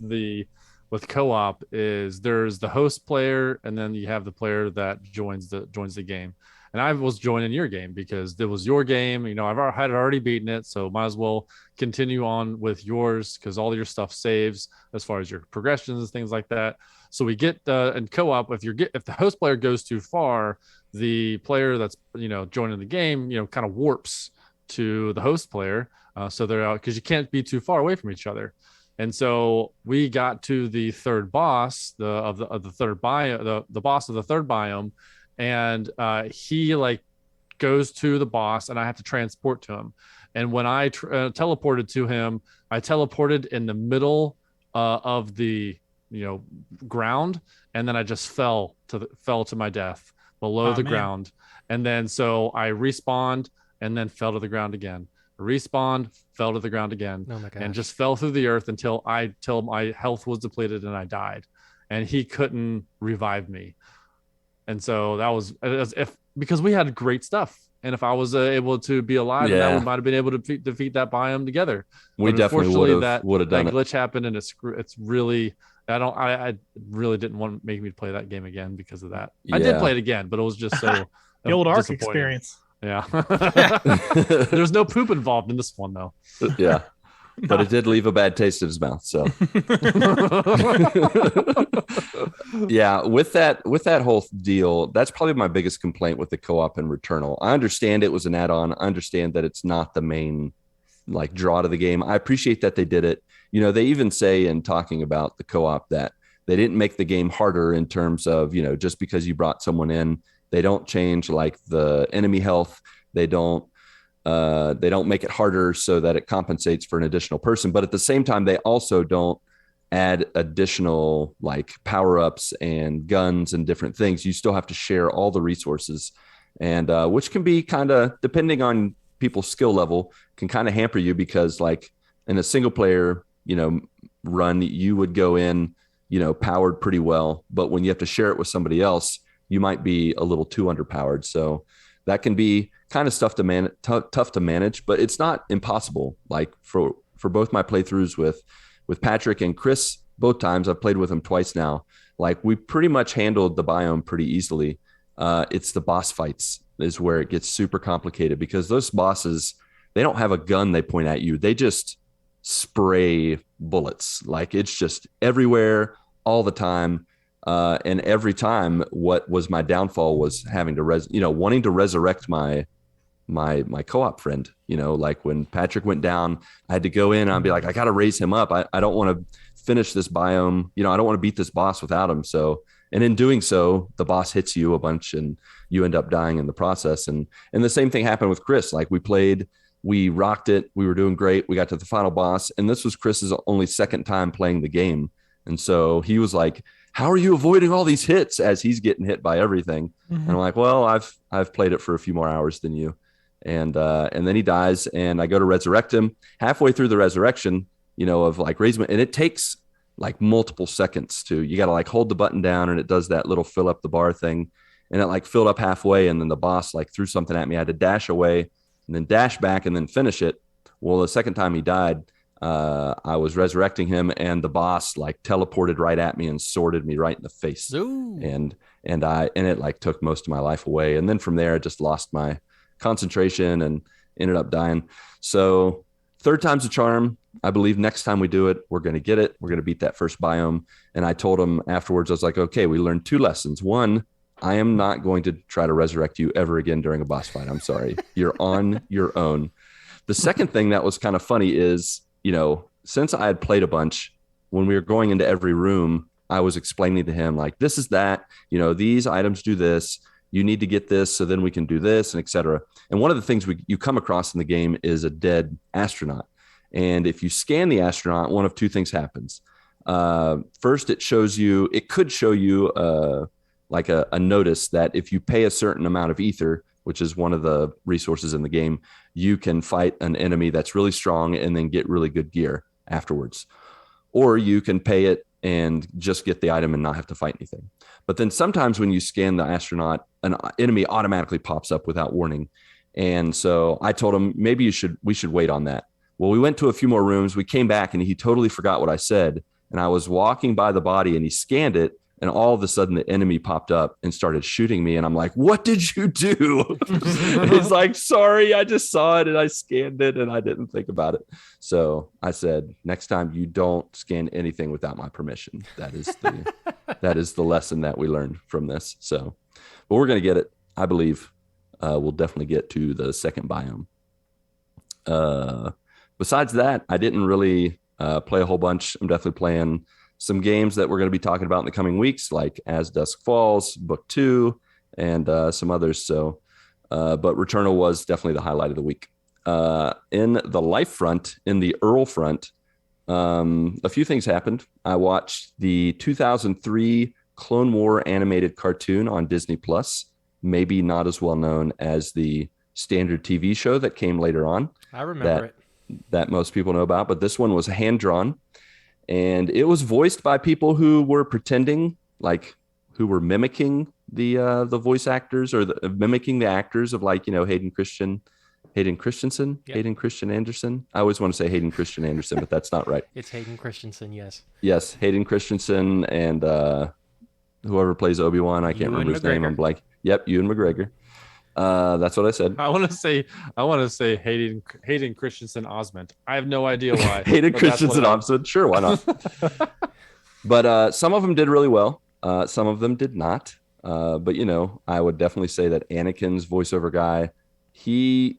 co-op is there's the host player, and then you have the player that joins the game. And I was joining your game because it was your game. Had already beaten it, so might as well continue on with yours because all your stuff saves as far as your progressions and things like that. So we get in co-op. If the host player goes too far, the player that's joining the game kind of warps to the host player, so they're out because you can't be too far away from each other. And so we got to the third boss, the third biome, the boss of the third biome, and he like goes to the boss, and I have to transport to him. And when I teleported to him, I teleported in the middle of the ground, and then I just fell to my death below the ground. And then so I respawned and then fell to the ground again. Respawned, fell to the ground again, and just fell through the earth until my health was depleted and I died. And he couldn't revive me. And so that was as if, because we had great stuff. And if I was able to be alive, then we might have been able to defeat that biome together. We but definitely would have done that glitch happened, and it's really, I really didn't want to make me play that game again because of that. I did play it again, but it was just so the old Ark experience. Yeah. There's no poop involved in this one though. Yeah. But it did leave a bad taste in his mouth. So yeah, with that whole deal, that's probably my biggest complaint with the co-op and Returnal. I understand it was an add-on. I understand that it's not the main like draw to the game. I appreciate that they did it. You know, they even say in talking about the co-op that they didn't make the game harder in terms of, you know, just because you brought someone in, they don't change like the enemy health. They don't make it harder so that it compensates for an additional person. But at the same time, they also don't add additional like power-ups and guns and different things. You still have to share all the resources, and which can be kind of, depending on people's skill level, can kind of hamper you, because like in a single player, you know, run, you would go in, you know, powered pretty well. But when you have to share it with somebody else, you might be a little too underpowered. So that can be kind of tough to manage, but it's not impossible. Like for both my playthroughs with Patrick and Chris, both times I've played with him twice now, like we pretty much handled the biome pretty easily. It's the boss fights is where it gets super complicated, because those bosses, they don't have a gun they point at you. They just spray bullets. Like it's just everywhere all the time. And every time, what was my downfall was having to wanting to resurrect my co-op friend. You know, like when Patrick went down, I had to go in and I'd be like, I got to raise him up. I don't want to finish this biome. You know, I don't want to beat this boss without him. So, and in doing so, the boss hits you a bunch and you end up dying in the process. And the same thing happened with Chris. Like we rocked it. We were doing great. We got to the final boss, and this was Chris's only second time playing the game. And so he was like, how are you avoiding all these hits, as he's getting hit by everything? Mm-hmm. And I'm like, well, I've played it for a few more hours than you. And then he dies, and I go to resurrect him. Halfway through the resurrection, you know, of like raising, and it takes like multiple seconds you got to like hold the button down, and it does that little fill up the bar thing. And it like filled up halfway, and then the boss like threw something at me. I had to dash away and then dash back and then finish it. Well, the second time he died, I was resurrecting him, and the boss like teleported right at me and sworded me right in the face. Ooh. Mm-hmm. And it like took most of my life away. And then from there, I just lost my concentration and ended up dying. So third time's a charm. I believe next time we do it, we're going to get it. We're going to beat that first biome. And I told him afterwards, I was like, okay, we learned 2 lessons. One, I am not going to try to resurrect you ever again during a boss fight. I'm sorry. You're on your own. The second thing that was kind of funny is, you know, since I had played a bunch, when we were going into every room, I was explaining to him like, this is that, you know, these items do this. You need to get this, so then we can do this, and et cetera. And one of the things you come across in the game is a dead astronaut. And if you scan the astronaut, one of 2 things happens. First, it could show you like a notice that if you pay a certain amount of ether, which is one of the resources in the game, you can fight an enemy that's really strong and then get really good gear afterwards. Or you can pay it and just get the item and not have to fight anything. But then sometimes when you scan the astronaut, an enemy automatically pops up without warning. And so I told him, maybe we should wait on that. Well, we went to a few more rooms. We came back and he totally forgot what I said. And I was walking by the body and he scanned it. And all of a sudden the enemy popped up and started shooting me. And I'm like, what did you do? He's like, sorry, I just saw it and I scanned it and I didn't think about it. So I said, next time you don't scan anything without my permission. That is the lesson that we learned from this. So, but we're going to get it. I believe we'll definitely get to the second biome. Besides that, I didn't really play a whole bunch. I'm definitely playing some games that we're going to be talking about in the coming weeks, like As Dusk Falls, Book 2, and some others. So, but Returnal was definitely the highlight of the week. In the life front, in the Earl front, a few things happened. I watched the 2003 Clone War animated cartoon on Disney Plus, maybe not as well known as the standard TV show that came later on. I remember it. That most people know about, but this one was hand drawn, and it was voiced by people who were pretending, like who were mimicking the voice actors or mimicking the actors of, like, you know, Hayden Christensen, Yep. Hayden Christian Anderson. I always want to say Hayden Christian Anderson, but that's not right. It's Hayden Christensen, yes. Yes, Hayden Christensen and whoever plays Obi-Wan. I can't remember his name. McGregor. I'm blank. Yep, Ewan McGregor. That's what I said. I want to say Hayden Christensen Osment. I have no idea why. Hayden but that's Christensen what Osment. Sure, why not? But some of them did really well. Some of them did not. But, you know, I would definitely say that Anakin's voiceover guy, he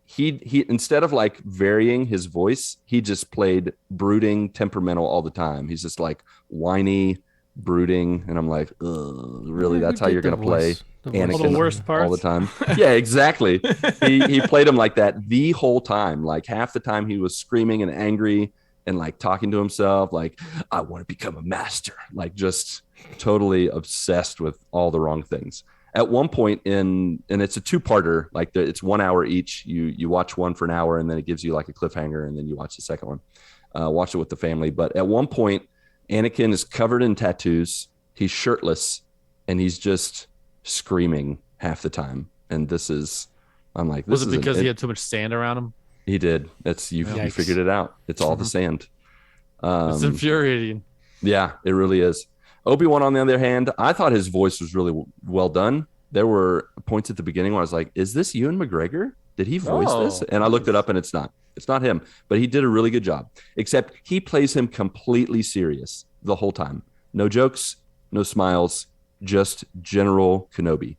instead of like varying his voice, he just played brooding, temperamental all the time. He's just like whiny, brooding, and I'm like, ugh, really? That's how you're gonna play Anakin All the worst parts. all the time? Yeah, exactly. He played him like that the whole time. Like half the time he was screaming and angry and like talking to himself, like, I want to become a master, like just totally obsessed with all the wrong things. At one point and it's a two-parter, like it's 1 hour each. You watch one for an hour, and then it gives you like a cliffhanger, and then you watch the second one. Watch it with the family. But at one point, Anakin is covered in tattoos. He's shirtless, and he's just screaming half the time. And I'm like, this was it because he had too much sand around him? He did. You figured it out. It's all the sand. It's infuriating. Yeah, it really is. Obi-Wan, on the other hand, I thought his voice was really well done. There were points at the beginning where I was like, is this Ewan McGregor? Did he voice this? And I looked it up, and it's not. It's not him. But he did a really good job, except he plays him completely serious the whole time. No jokes, no smiles, just General Kenobi.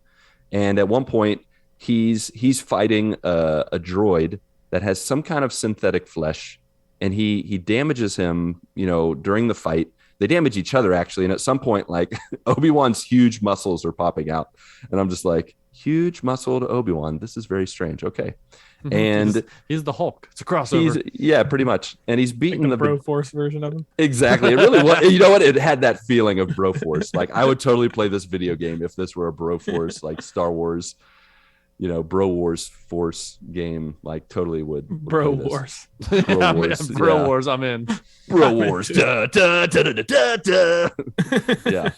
And at one point, he's fighting a droid that has some kind of synthetic flesh, and he damages him, you know, during the fight. They damage each other, actually. And at some point, like, Obi-Wan's huge muscles are popping out. And I'm just like, huge muscled Obi-Wan. This is very strange. Okay. And he's the Hulk. It's a crossover. Yeah, pretty much. And he's beating Like the Bro Force version of him. Exactly. It really was. You know what? It had that feeling of Bro Force. Like, I would totally play this video game if this were a Bro Force, like Star Wars, you know, Bro Wars Force game. Like, totally would Bro play this. Wars. Bro Wars. Bro Yeah. Wars, I'm in. Bro Wars. Da, da, da, da, da, da. Yeah.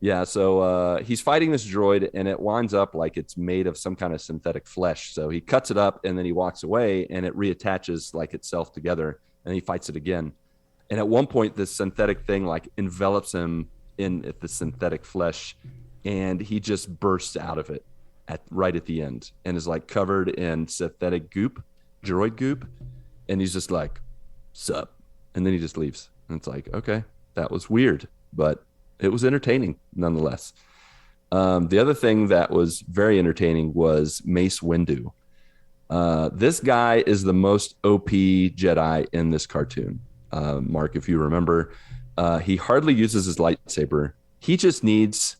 Yeah. So he's fighting this droid, and it winds up like it's made of some kind of synthetic flesh. So he cuts it up, and then he walks away, and it reattaches like itself together, and he fights it again. And at one point, this synthetic thing like envelops him in the synthetic flesh, and he just bursts out of it right at the end, and is like covered in synthetic goop, droid goop, and he's just like, "Sup," and then he just leaves. And it's like, okay, that was weird, but it was entertaining nonetheless. The other thing that was very entertaining was Mace Windu. This guy is the most OP Jedi in this cartoon. Mark, if you remember, he hardly uses his lightsaber. He just needs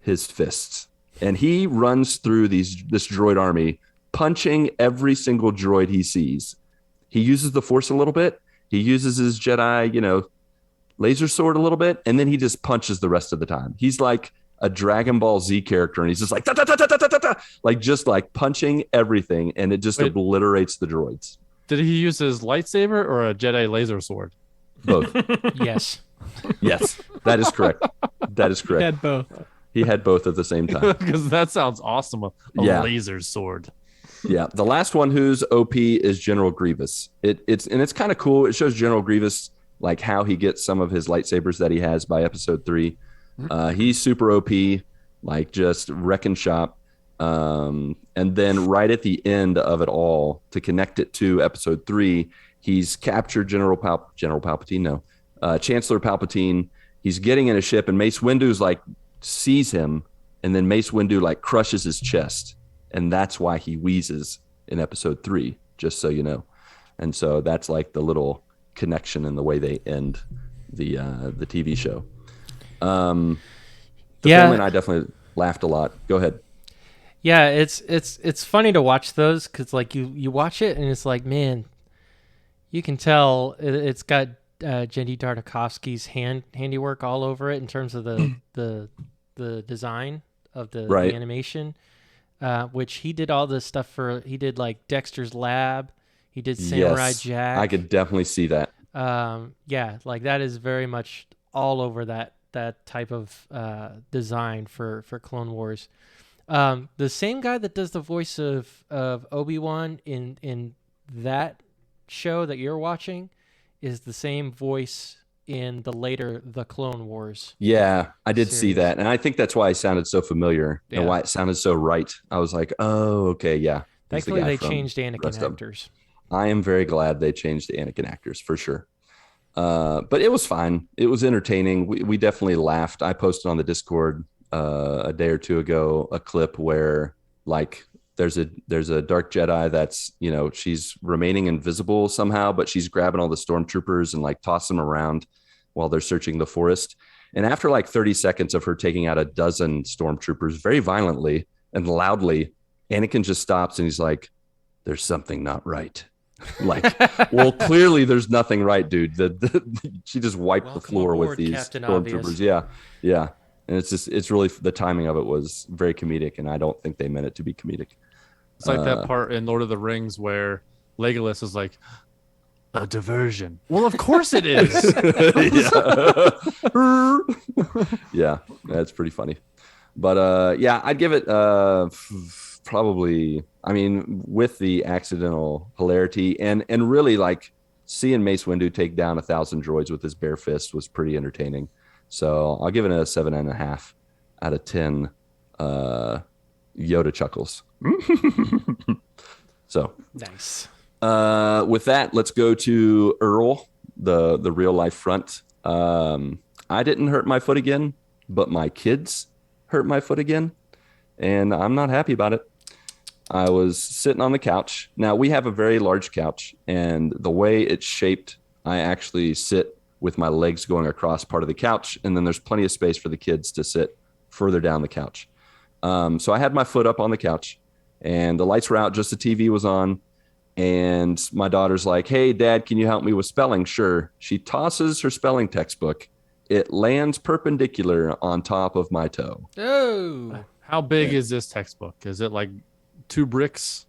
his fists. And he runs through this droid army, punching every single droid he sees. He uses the Force a little bit. He uses his Jedi, you know, laser sword a little bit, and then he just punches the rest of the time. He's like a Dragon Ball Z character, and he's just like, da, da, da, da, da, da, da, like just like punching everything, and it just obliterates the droids. Did he use his lightsaber or a Jedi laser sword? Both. Yes. Yes, that is correct. That is correct. He had both. He had both at the same time. Because that sounds awesome. A Yeah. laser sword. Yeah. The last one who's OP is General Grievous. It's kind of cool. It shows General Grievous like how he gets some of his lightsabers that he has by episode 3. He's super OP, like just wrecking shop. And then right at the end of it all, to connect it to episode 3, he's captured Chancellor Palpatine. He's getting in a ship, and Mace Windu's like sees him, and then Mace Windu like crushes his chest, and that's why he wheezes in episode 3, just so you know. And so that's like the little connection in the way they end the TV show. The family and I definitely laughed a lot. Go ahead. Yeah, it's funny to watch those because like you watch it and it's like, man, you can tell it's got Jenny Tartakovsky's handiwork all over it in terms of the design of the animation, which he did all this stuff for. He did like Dexter's Lab. He did Samurai Jack. I could definitely see that. Yeah, like that is very much all over that type of design for Clone Wars. The same guy that does the voice of Obi-Wan in that show that you're watching is the same voice in the Clone Wars. Yeah, I did series. see that. And I think that's why it sounded so familiar and why it sounded so right. I was like, oh, okay, yeah. Thankfully, they changed Anakin actors. I am very glad they changed the Anakin actors for sure. But it was fine. It was entertaining. We definitely laughed. I posted on the Discord a day or two ago a clip where like there's a dark Jedi that's, you know, she's remaining invisible somehow, but she's grabbing all the stormtroopers and like tossing them around while they're searching the forest. And after like 30 seconds of her taking out a dozen stormtroopers very violently and loudly, Anakin just stops and he's like, there's something not right. Like, well, clearly there's nothing right, dude. She just wiped the floor with these Captain stormtroopers. Obvious. Yeah. And it's really, the timing of it was very comedic, and I don't think they meant it to be comedic. It's like that part in Lord of the Rings where Legolas is like, a diversion. Well, of course it is. Yeah, that's pretty funny. But yeah, I'd give it probably, I mean, with the accidental hilarity and really like seeing Mace Windu take down 1,000 droids with his bare fist was pretty entertaining. So I'll give it a 7.5 out of 10 Yoda chuckles. So Nice. with that, let's go to Earl, the real life front. I didn't hurt my foot again, but my kids hurt my foot again, and I'm not happy about it. I was sitting on the couch. Now, we have a very large couch, and the way it's shaped, I actually sit with my legs going across part of the couch, and then there's plenty of space for the kids to sit further down the couch. So I had my foot up on the couch, and the lights were out, just the TV was on, and my daughter's like, hey, Dad, can you help me with spelling? Sure. She tosses her spelling textbook. It lands perpendicular on top of my toe. Oh. How big is this textbook? Is it like 2 bricks?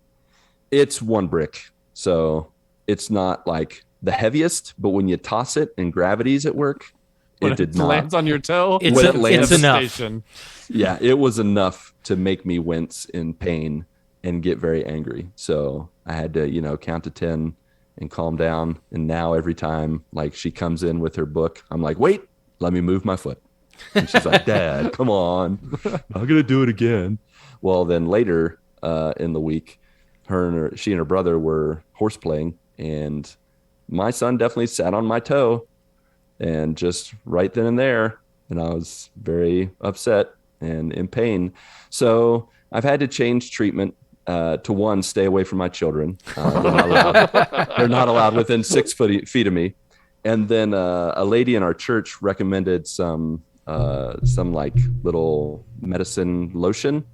It's 1 brick. So it's not like the heaviest, but when you toss it and gravity's at work, When it did not. lands on your toe? It's enough. Station. Yeah, it was enough to make me wince in pain and get very angry. So I had to, count to 10 and calm down. And now every time like she comes in with her book, I'm like, wait, let me move my foot. And she's like, Dad, come on. I'm going to do it again. Well, then later in the week, she and her brother were horse playing, and my son definitely sat on my toe, and just right then and there. And I was very upset and in pain. So I've had to change treatment to one, stay away from my children. They're not allowed within 6 feet of me. And then a lady in our church recommended some like little medicine lotion,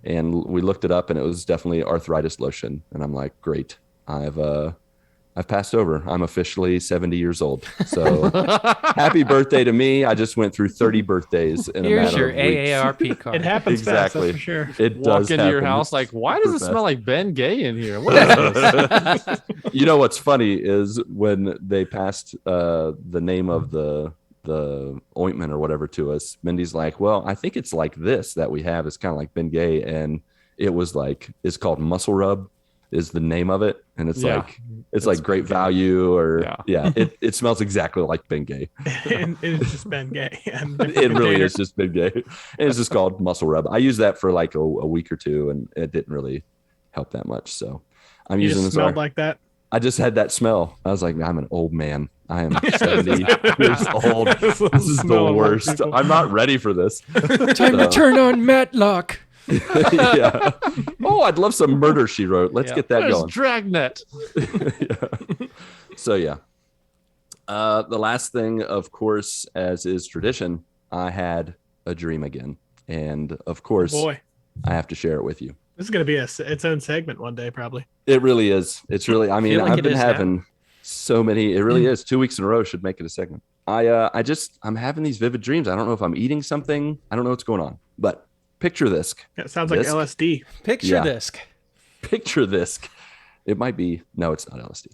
and we looked it up, and it was definitely arthritis lotion. And I'm like, great, I've passed over. I'm officially 70 years old. So happy birthday to me. I just went through 30 birthdays in Here's a matter your of weeks. AARP card. It happens Exactly. fast, that's for sure. It Walk does into your happen house like, why does it super smell like Ben Gay in here? What is this? You know what's funny is when they passed the name of the ointment or whatever to us, Mindy's like, well, I think it's like this that we have. It's kind of like Ben Gay, and it was like, it's called Muscle Rub is the name of it, and it's like great value, or it smells exactly like Ben Gay. It's just Ben Gay. It really is just Ben Gay, and it's just called Muscle Rub. I used that for like a week or two, and it didn't really help that much. So I'm You using just this. smelled like that. I just had that smell. I was like, I'm an old man. I am 70 years old. This is the worst. I'm not ready for this. Time to turn on Matlock. Yeah. Oh, I'd love some Murder, She Wrote. Let's get that There's going. Dragnet. Yeah. So yeah, The last thing, of course, as is tradition, I had a dream again. And of course, Boy, I have to share it with you. this is gonna be its own segment one day, probably. It really is. It's really, I mean, Feel like I've it been is having so many, it really is. 2 weeks in a row should make it a segment. I'm having these vivid dreams. I don't know if I'm eating something. I don't know what's going on, but picture this. It sounds like Disc? LSD. Picture Yeah. this. Picture this. It might be, no, it's not LSD.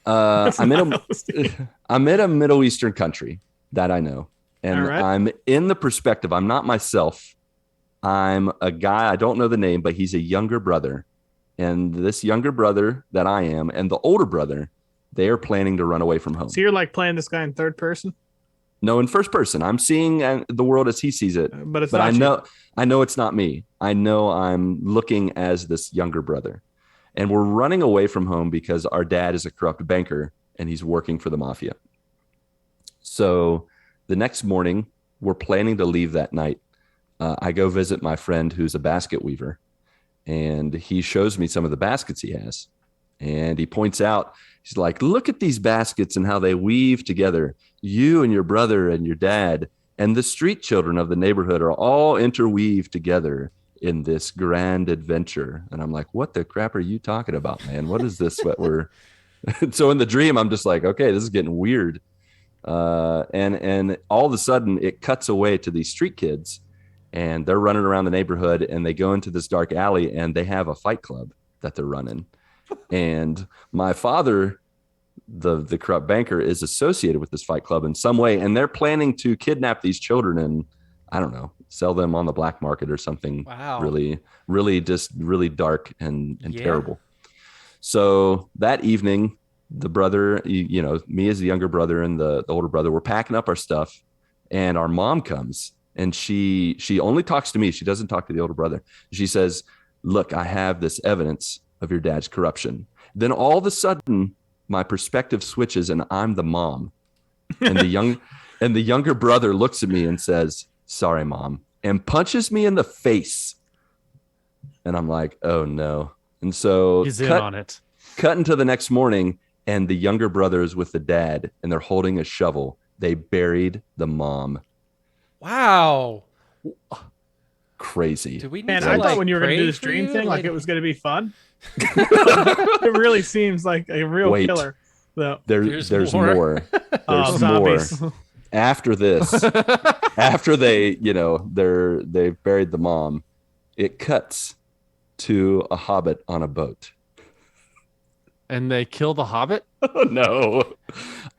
It's I'm not LSD. I'm in a Middle Eastern country that I know, and All right. I'm in the perspective. I'm not myself. I'm a guy. I don't know the name, but he's a younger brother, and this younger brother that I am, and the older brother, they are planning to run away from home. So you're like playing this guy in third person, No, in first person. I'm seeing the world as he sees it, but it's but not I know it's not me. I know I'm looking as this younger brother, and we're running away from home because our dad is a corrupt banker and he's working for the mafia. So the next morning, we're planning to leave that night. I go visit my friend who's a basket weaver, and he shows me some of the baskets he has. And he points out, he's like, look at these baskets and how they weave together. You and your brother and your dad and the street children of the neighborhood are all interweaved together in this grand adventure. And I'm like, what the crap are you talking about, man? What is this? What we're so in the dream, I'm just like, okay, this is getting weird. And all of a sudden it cuts away to these street kids, and they're running around the neighborhood, and they go into this dark alley, and they have a fight club that they're running. And my father, the corrupt banker, is associated with this fight club in some way, and they're planning to kidnap these children and, I don't know, sell them on the black market or something. Wow. really just really dark and Yeah. terrible. So that evening, the brother, you know, me as the younger brother and the older brother, we're packing up our stuff, and our mom comes, and she only talks to me. She doesn't talk to the older brother. She says, look, I have this evidence of your dad's corruption. Then all of a sudden, my perspective switches, and I'm the mom. And the younger brother looks at me and says, sorry, mom, and punches me in the face. And I'm like, oh no. And so He's in on it. cut into the next morning, and the younger brother is with the dad, and they're holding a shovel. They buried the mom. Wow. Crazy. Do we need Man, to, I like, thought when you were going to pray do this for dream you? thing, like it was going to be fun. It really seems like a real Wait. killer, though. There's There's more. more. Oh, There's more. zombies. After this, after they, you know, they've buried the mom, it cuts to a hobbit on a boat. And they kill the Hobbit? Oh no.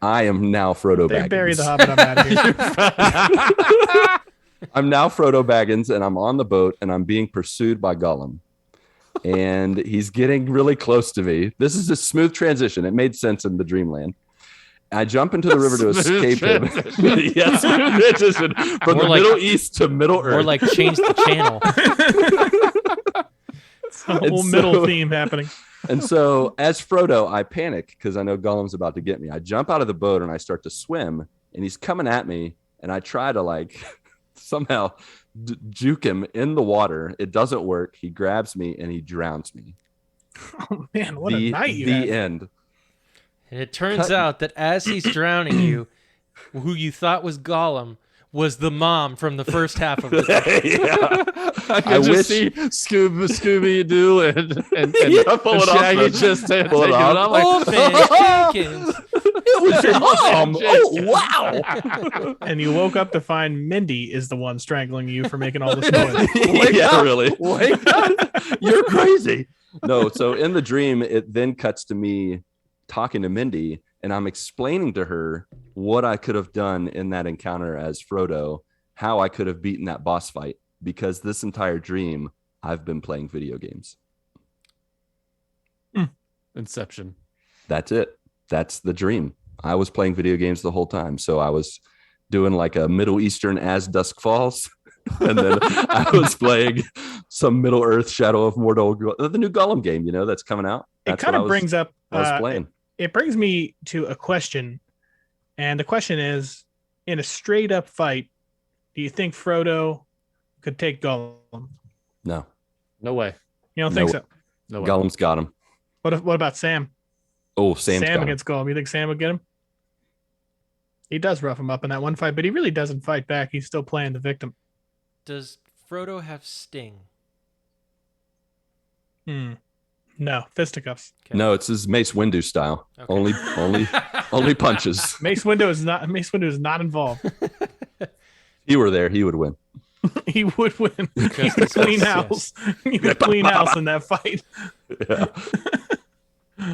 I am now Frodo They Baggins. bury the Hobbit. I'm out of here. I'm now Frodo Baggins, and I'm on the boat, and I'm being pursued by Gollum. And he's getting really close to me. This is a smooth transition. It made sense in the dreamland. I jump into the river to escape him. Yes, smooth transition from More the like- Middle East to Middle Earth. Or like change the channel. It's a whole And middle so- theme happening. And so, as Frodo, I panic because I know Gollum's about to get me. I jump out of the boat and I start to swim, and he's coming at me. And I try to like somehow juke him in the water. It doesn't work. He grabs me and he drowns me. Oh man, what a night you had. end. And it turns Cut. out that as he's drowning you, who you thought was Gollum was the mom from the first half of the Yeah. I I can wish- just see Scooby Doo and Yeah, pull it off Shaggy the- just taking pull it it off. off. Like, Old man Jenkins. It was your mom. Oh wow. And you woke up to find Mindy is the one strangling you for making all this noise. Yeah, really. wake up. You're crazy. No, so in the dream, it then cuts to me talking to Mindy, and I'm explaining to her what I could have done in that encounter as Frodo, how I could have beaten that boss fight, because this entire dream, I've been playing video games. Inception. That's it. That's the dream. I was playing video games the whole time. So I was doing like a Middle Eastern As Dusk Falls. And then I was playing some Middle Earth Shadow of Mordor, the new Gollum game, you know, that's coming out. It That's kind what of brings up I was playing. it brings me to a question. And the question is, in a straight up fight, do you think Frodo could take Gollum? No, No way. You don't think No. so? No way. Gollum's got him. What about Sam? Oh, Sam's got him. against Gollum. You think Sam would get him? He does rough him up in that one fight, but he really doesn't fight back. He's still playing the victim. Does Frodo have Sting? No, fisticuffs. Okay. No, it's his Mace Windu style. Okay. Only punches. Mace Windu is not involved. If he were there, he would win. He would win. Just You as clean yes. house. You could clean house in that fight. Yeah.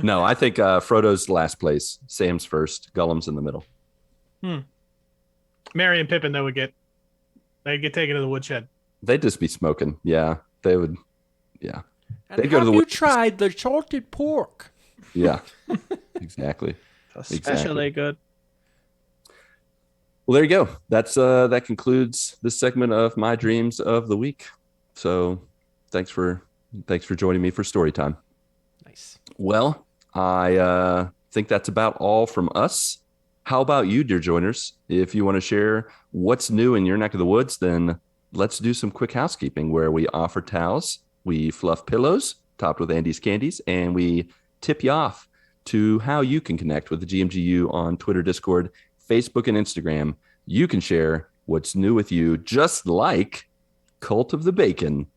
No, I think Frodo's last place. Sam's first. Gollum's in the middle. Merry and Pippin, they'd get taken to the woodshed. They'd just be smoking. Yeah, they would. Yeah, And They go to have the you tried the salted pork? yeah, exactly. Especially good. Well, there you go. That concludes this segment of my dreams of the week. So, thanks for joining me for story time. Nice. Well, I think that's about all from us. How about you, dear joiners? If you want to share what's new in your neck of the woods, then let's do some quick housekeeping where we offer towels, we fluff pillows topped with Andy's candies, and we tip you off to how you can connect with the GMGU on Twitter, Discord, Facebook, and Instagram. You can share what's new with you, just like Cult of the Bacon.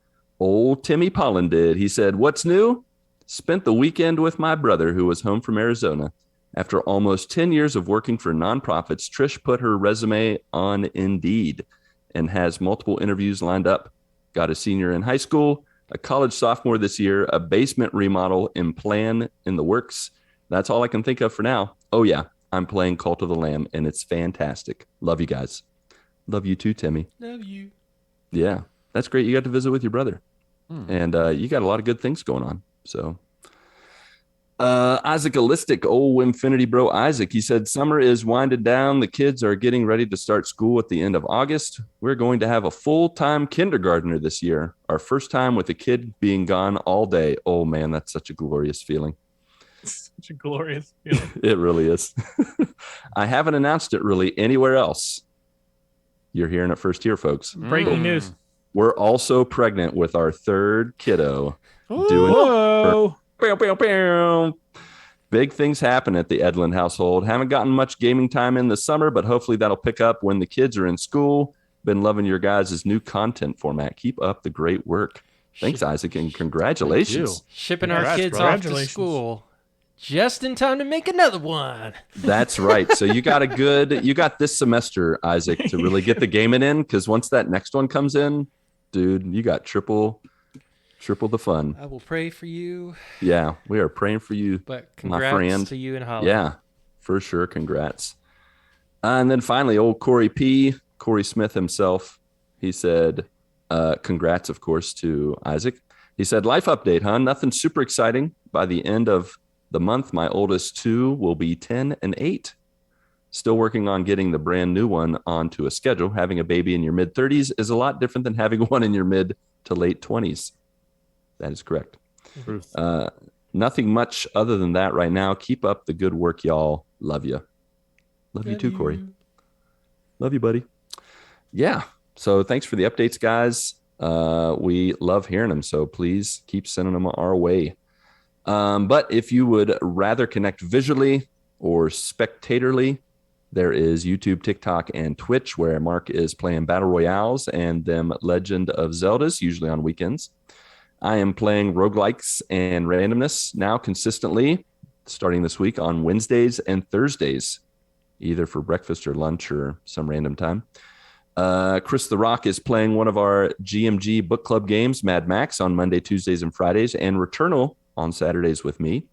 Old Timmy Pollen did. He said, "What's new? Spent the weekend with my brother who was home from Arizona. After almost 10 years of working for nonprofits, Trish put her resume on Indeed and has multiple interviews lined up. Got a senior in high school, a college sophomore this year, a basement remodel in plan in the works. That's all I can think of for now. Oh, yeah, I'm playing Cult of the Lamb, and it's fantastic. Love you guys." Love you too, Timmy. Love you. Yeah, that's great. You got to visit with your brother. And you got a lot of good things going on. So Isaac Allistic, old Infinity Bro Isaac, he said, "Summer is winding down. The kids are getting ready to start school at the end of August. We're going to have a full-time kindergartner this year. Our first time with a kid being gone all day. Oh, man, that's such a glorious feeling." Such a glorious feeling. It really is. I haven't announced it really anywhere else. You're hearing it first here, folks. Breaking news. We're also pregnant with our third kiddo. Whoa. Pew, pew, pew. Big things happen at the Edlin household. Haven't gotten much gaming time in the summer, but hopefully that'll pick up when the kids are in school. Been loving your guys' new content format. Keep up the great work. Thanks, Isaac, and congratulations. Shipping Congrats, our kids bro. off to Congratulations. school just in time to make another one. That's right. So you got this semester, Isaac, to really get the gaming in, because once that next one comes in, dude, you got triple the fun. I will pray for you. Yeah, we are praying for you, But my congrats friend. to you and Holly. Yeah, for sure. Congrats. And then finally, old Corey Smith himself, he said, congrats, of course, to Isaac. He said, "Life update, huh? Nothing super exciting. By the end of the month, my oldest two will be 10 and 8. Still working on getting the brand new one onto a schedule. Having a baby in your mid-30s is a lot different than having one in your mid to late 20s. That is correct. Truth. Nothing much other than that right now. Keep up the good work, y'all. Love you. Love you too, Corey. Love you, buddy. Yeah. So thanks for the updates, guys. We love hearing them. So please keep sending them our way. But if you would rather connect visually or spectatorly, there is YouTube, TikTok, and Twitch, where Marc is playing Battle Royales and them Legend of Zeldas, usually on weekends. I am playing roguelikes and randomness now consistently, starting this week on Wednesdays and Thursdays, either for breakfast or lunch or some random time. Chris the Rock is playing one of our GMG book club games, Mad Max, on Monday, Tuesdays, and Fridays, and Returnal on Saturdays with me.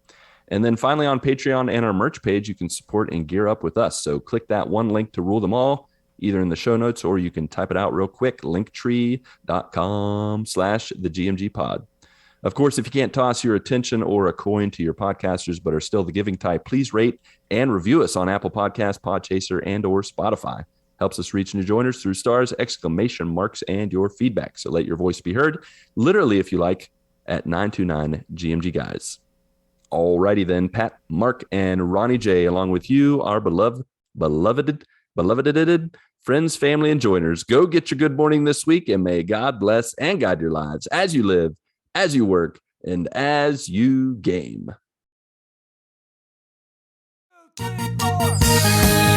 And then finally on Patreon and our merch page, you can support and gear up with us. So click that one link to rule them all, either in the show notes or you can type it out real quick, linktree.com/thegmgpod. Of course, if you can't toss your attention or a coin to your podcasters, but are still the giving type, please rate and review us on Apple Podcasts, Podchaser, and or Spotify. Helps us reach new joiners through stars, exclamation marks, and your feedback. So let your voice be heard, literally, if you like, at 929 GMG Guys. Alrighty then, Pat, Marc, and Ronnie J, along with you, our beloved friends, family, and joiners. Go get your good morning this week, and may God bless and guide your lives as you live, as you work, and as you game. 2, 3, 4.